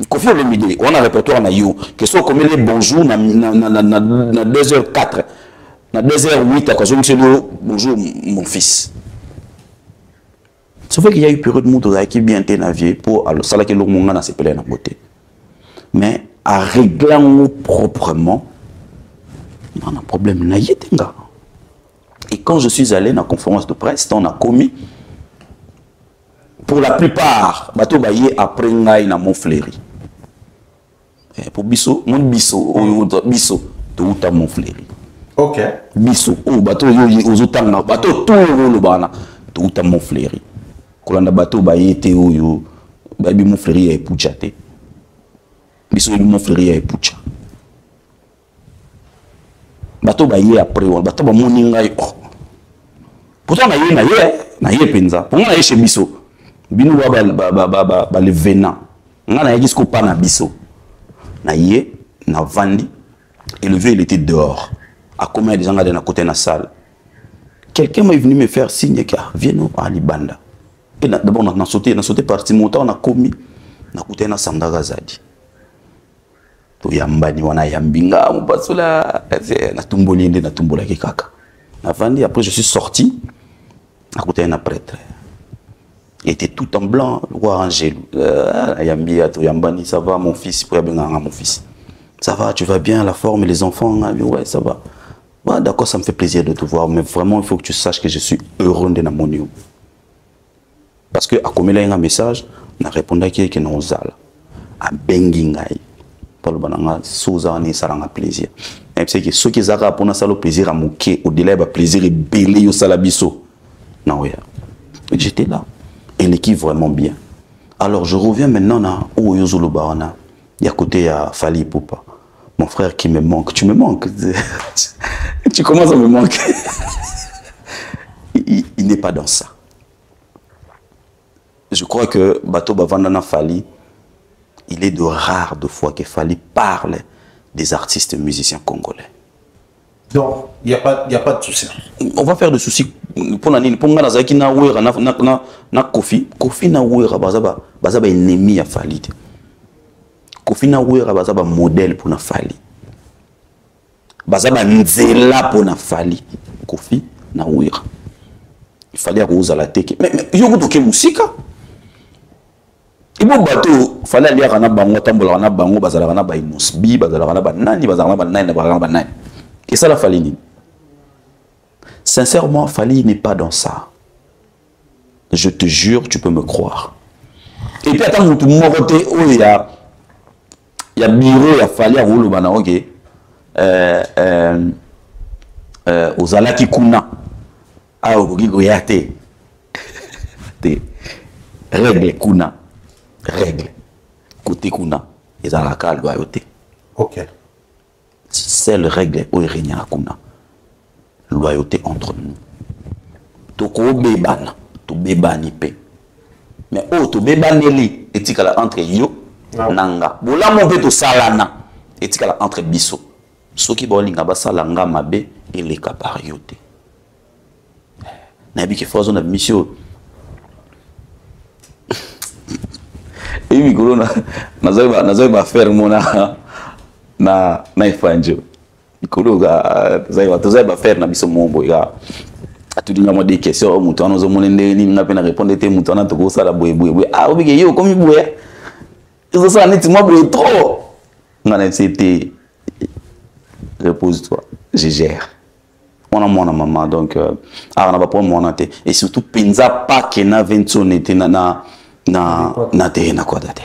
Kofi Olomide, on a répertoire na yo que soit comme les bonjour na 2h04. Na 2h08 quand je me suis dit bonjour mon fils. Sauf qu'il y a eu une période de qui bien été navié pour alors ça là que l'homme a s'appelé la beauté. Mais à régler proprement, on a un problème na yetenga. Et quand je suis allé dans la conférence de presse, on a commis pour la plupart bateau baillé après ngai na Montfléry. Pour biso, mon biso tout à Montfléry. OK. Biso o bateau yo aux otanga bateau tout le bana tout à Montfléry. Kolanda bateau ba yete oyo ba bi Montfléry ya epucha te biso bi Montfléry ya epucha bateau ba yé après bateau ba moninga yo pourtant na ye penza pour na ye chez biso binu ba le venant nga na yaki ko pa na biso na ye na vandi et le vieux il était dehors à combien de gens dans la côté na salle quelqu'un m'a venu me faire signe que viens à Libanda. Et d'abord, on a sauté parti, on a commis, on a coûté un sandaga zadi. To yambani, on a yambinga, on passe là, on a tumboli, on a tumbola kikaka. Après, je suis sorti, on a coûté un prêtre. Il était tout en blanc, le roi Angèle. Yambia, to yambani, ça va, mon fils, pour yambinga, mon fils. Ça va, tu vas bien, la forme, les enfants, ouais, ça va. Ouais, d'accord, ça me fait plaisir de te voir, mais vraiment, il faut que tu saches que je suis heureux de mon union. Parce que, à comme il y a un message, on a répondu à qui non zal. À bengingai. Pour le bananga, souza, ni ça rend plaisir. Et c'est que ceux qui ont pour ça le plaisir à mouquer, au-delà du plaisir et belé au salabiso. Non, oui. J'étais là. Et l'équipe vraiment bien. Alors, je reviens maintenant à Oyozolo Barana. Il y a côté à Fali Poupa. Mon frère qui me manque. Tu me manques. Tu commences à me manquer. Il n'est pas dans ça. Je crois que Bato Bavandana Fali, il est de rares de fois que Fali parle des artistes musiciens congolais. Donc, il n'y a pas de souci. On va faire des soucis pour l'année. Pour nga nazaki na wera na Kofi. Kofi na wera bazaba ennemi à Fali. Kofi na wera bazaba modèle pour na Fali. Bazaba nzela pour na Fali. Kofi na wera. Il fallait arroser la teke. Mais il y a beaucoup de musique. Il fallait aller à Bango, Tambola, Bango, Bazalana, Baïmosbi, Bazalana, Banani, Bazalana, et ça la Fali. Sincèrement, Fali n'est pas dans ça. Je te jure, tu peux me croire. Et puis attends, tout le monde il y a bureau, il y a Fali à rouler, ok. Aux Alaki Kuna. Ah, au Goyate. Règle Kuna. Règle. Côté Kuna. Ils ont la loyauté. Ok. C'est la règle où il règne à Kuna. Loyauté entre nous. Toko bebana. To bebani pe. Mais oh, to bebaneli. Etikala entre yo. Nanga. Bola mon pe to salana. Etikala entre biso. Ce qui bolinga ba salanga mabe. Et les caparioté. nabi ke fois on a mission et oui colonna nazo ba faire mona na ifanjo ikolo ga zai ba faire na biso mombo ga atudinga mo des questions mutu anozo monende ni na pena répondre te mutu na to ko sala boye ah obike yo comme boye ça ça net moi boye trop ngana c'était repose-toi je gère on a mon maman donc on a pas pour mon até et surtout penza pas que na vention était na te na quoi date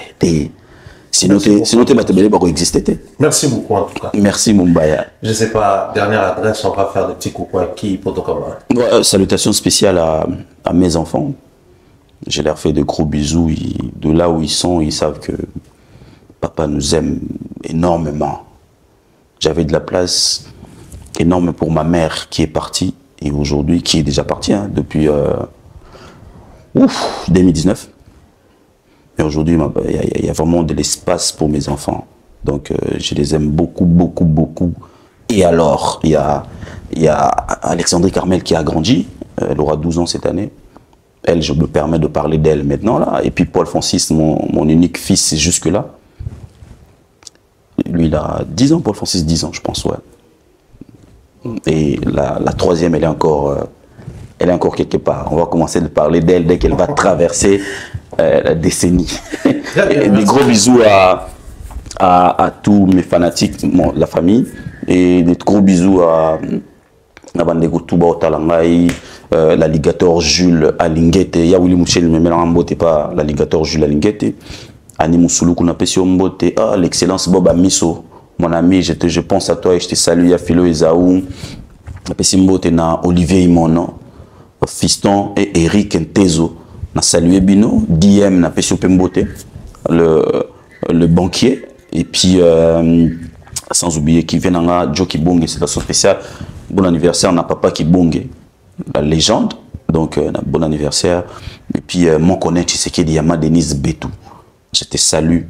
sinon tu vas te belé pas exister. Merci beaucoup en tout cas. Merci Mumbaya. Je sais pas, dernière adresse, on va faire des petits coucou à qui pour ton comment. Salutations spéciales à mes enfants. Je leur fais de gros bisous. De là où ils sont, ils savent que papa nous aime énormément. J'avais de la place énorme pour ma mère qui est partie et aujourd'hui qui est déjà partie depuis 2019. Et aujourd'hui, il y a vraiment de l'espace pour mes enfants. Donc, je les aime beaucoup, beaucoup, beaucoup. Et alors, il y a Alexandrie Carmel qui a grandi. Elle aura 12 ans cette année. Elle, je me permets de parler d'elle maintenant. Là. Et puis Paul Francis, mon unique fils, jusque-là. Lui, il a 10 ans, Paul Francis, 10 ans, je pense, ouais. Et la troisième, elle est encore quelque part. On va commencer de parler d'elle dès qu'elle va traverser la décennie. Et des gros bisous à tous mes fanatiques, la famille. Et des gros bisous à Bandego Touba Otalangai, l'alligator Jules Alingete. Ya Willy Mouchel, mais maintenant Mbote pas l'alligator Jules Alingete. Ani Mousoulou qu'on appelle sur Mbote. Ah, l'excellence Bob Amiso. Mon ami, je pense à toi et je te salue. Ya Philo Ezaou. Appelle Mbote na Olivier Imono. Fiston et Eric Ntezo. Na salué Bino, DM na Pesio Pembote, le banquier, et puis sans oublier qui vient à Joe Kibonge, c'est la spéciale. Bon anniversaire, on a papa Kibonge, la légende, donc bon anniversaire. Et puis mon connaître, c'est qui Yama Denise Betou. Je te salue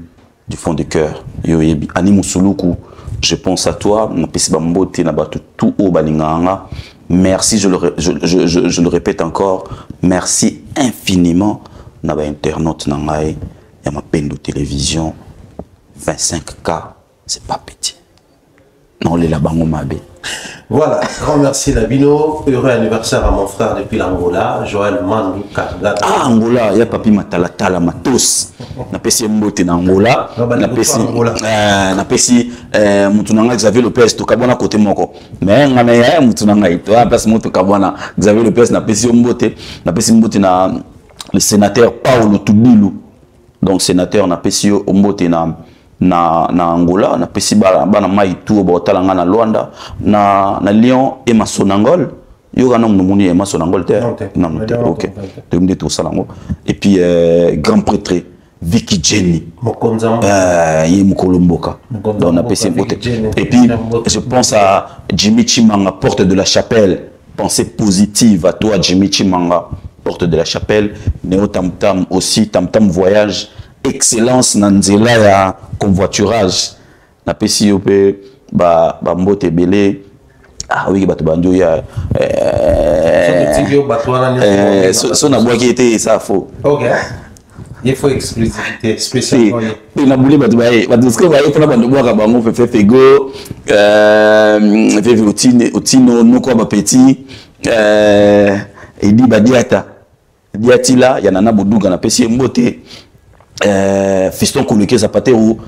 du fond du cœur. Ani Moussouloukou, je pense à toi, na Pesio Pembote, na batu tout au balinganga. Merci, je le répète encore, merci infiniment. Naba internaute nangai, ya ma peine de télévision, 25K, c'est pas petit. Non, les labango mabé. Voilà, grand merci Labino. Heureux anniversaire à mon frère depuis l'Angola, Joël Mandou Kargada. Ah, Angola, il y a papi Matalatala Matos. Na pesi mbote na Angola. Na pesi mutunanga Xavier Lopez to kabona côté moko. Mais ngana ya mutunanga ito place moto kabona Xavier Lopez na pesi mbote na le sénateur Paulo Tubilu. Donc sénateur na pesi mbote na Angola na pesi bana mai tout botalanga na Luanda na Lyon et Masonangol yo kana mumuni et Masonangol non OK de tout ça et puis grand prêtre Vicky Jenny Mokonza Mukolomboka on a pesi et puis je pense à Jimmy Chimanga porte de la chapelle. Pensée positive à toi Jimmy Chimanga porte de la chapelle. Néo Tam Tam aussi Tam Tam voyage. Excellence Nanzela ya convoiturage na pesi yope ba mbote belé. Ah oui bato banjo ya so na boaki était ça faux. OK. Il faut exclusivité spécialement. Il na boulé bato baé bato ce que baé pour bando boaka bango fait fego fait otino no ko ba petit et dit badiata diatila ya nana boduga na pesi mbote. Fiston Koulouké Zapate ou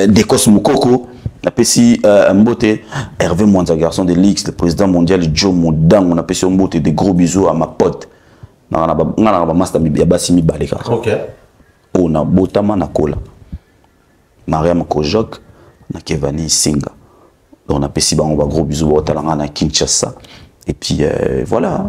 Dekos Moukoko, la PSI Mbote, Hervé Mwanza, garçon de l'X, le président mondial Joe Modang, on a PSI Mbote, des gros bisous à ma pote. On a master Yabasimi Baleka. Ok. On a Botama Nakola, Mariam Kojok, na Kevani Singa. On a PSI on va gros bisous à Talanga na Kinshasa. Et puis voilà.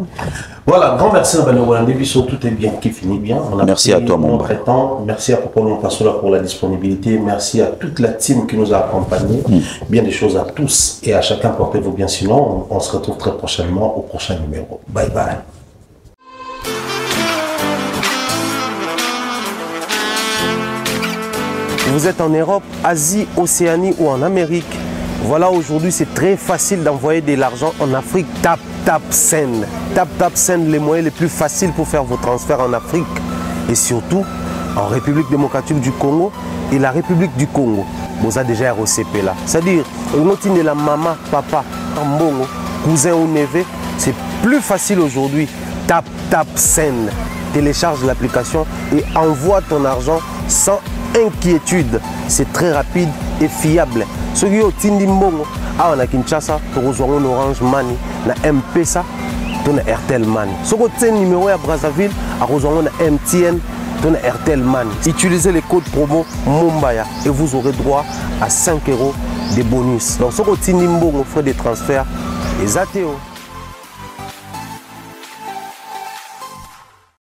Voilà, grand merci à tout est bien, qui finit bien. On a merci à toi, mon frère. Merci à Papa Passola pour la disponibilité. Merci à toute la team qui nous a accompagnés. Bien des choses à tous et à chacun, portez-vous bien. Sinon, on se retrouve très prochainement au prochain numéro. Bye bye. Vous êtes en Europe, Asie, Océanie ou en Amérique? Voilà, aujourd'hui, c'est très facile d'envoyer de l'argent en Afrique. Tap, tap, send. Tap, tap, send, les moyens les plus faciles pour faire vos transferts en Afrique. Et surtout, en République démocratique du Congo et la République du Congo. Vous avez déjà ROCP là. C'est-à-dire, de la maman, papa, ambongo, cousin ou neveu, c'est plus facile aujourd'hui. Tap, tap, send. Télécharge l'application et envoie ton argent sans inquiétude. C'est très rapide et fiable. Ceux qui ont Tindi Mbongo, on a Kinshasa, tu reçois un Orange Money, na M-Pesa, tu as Airtel Money. Ceux qui ont un numéro à Brazzaville, tu reçois un MTN, tu as Airtel Money. Utilisez les codes promo Mumbaya et vous aurez droit à 5 € de bonus. Donc ceux qui ont Tindi Mbongo, frais de transfert, les ATO.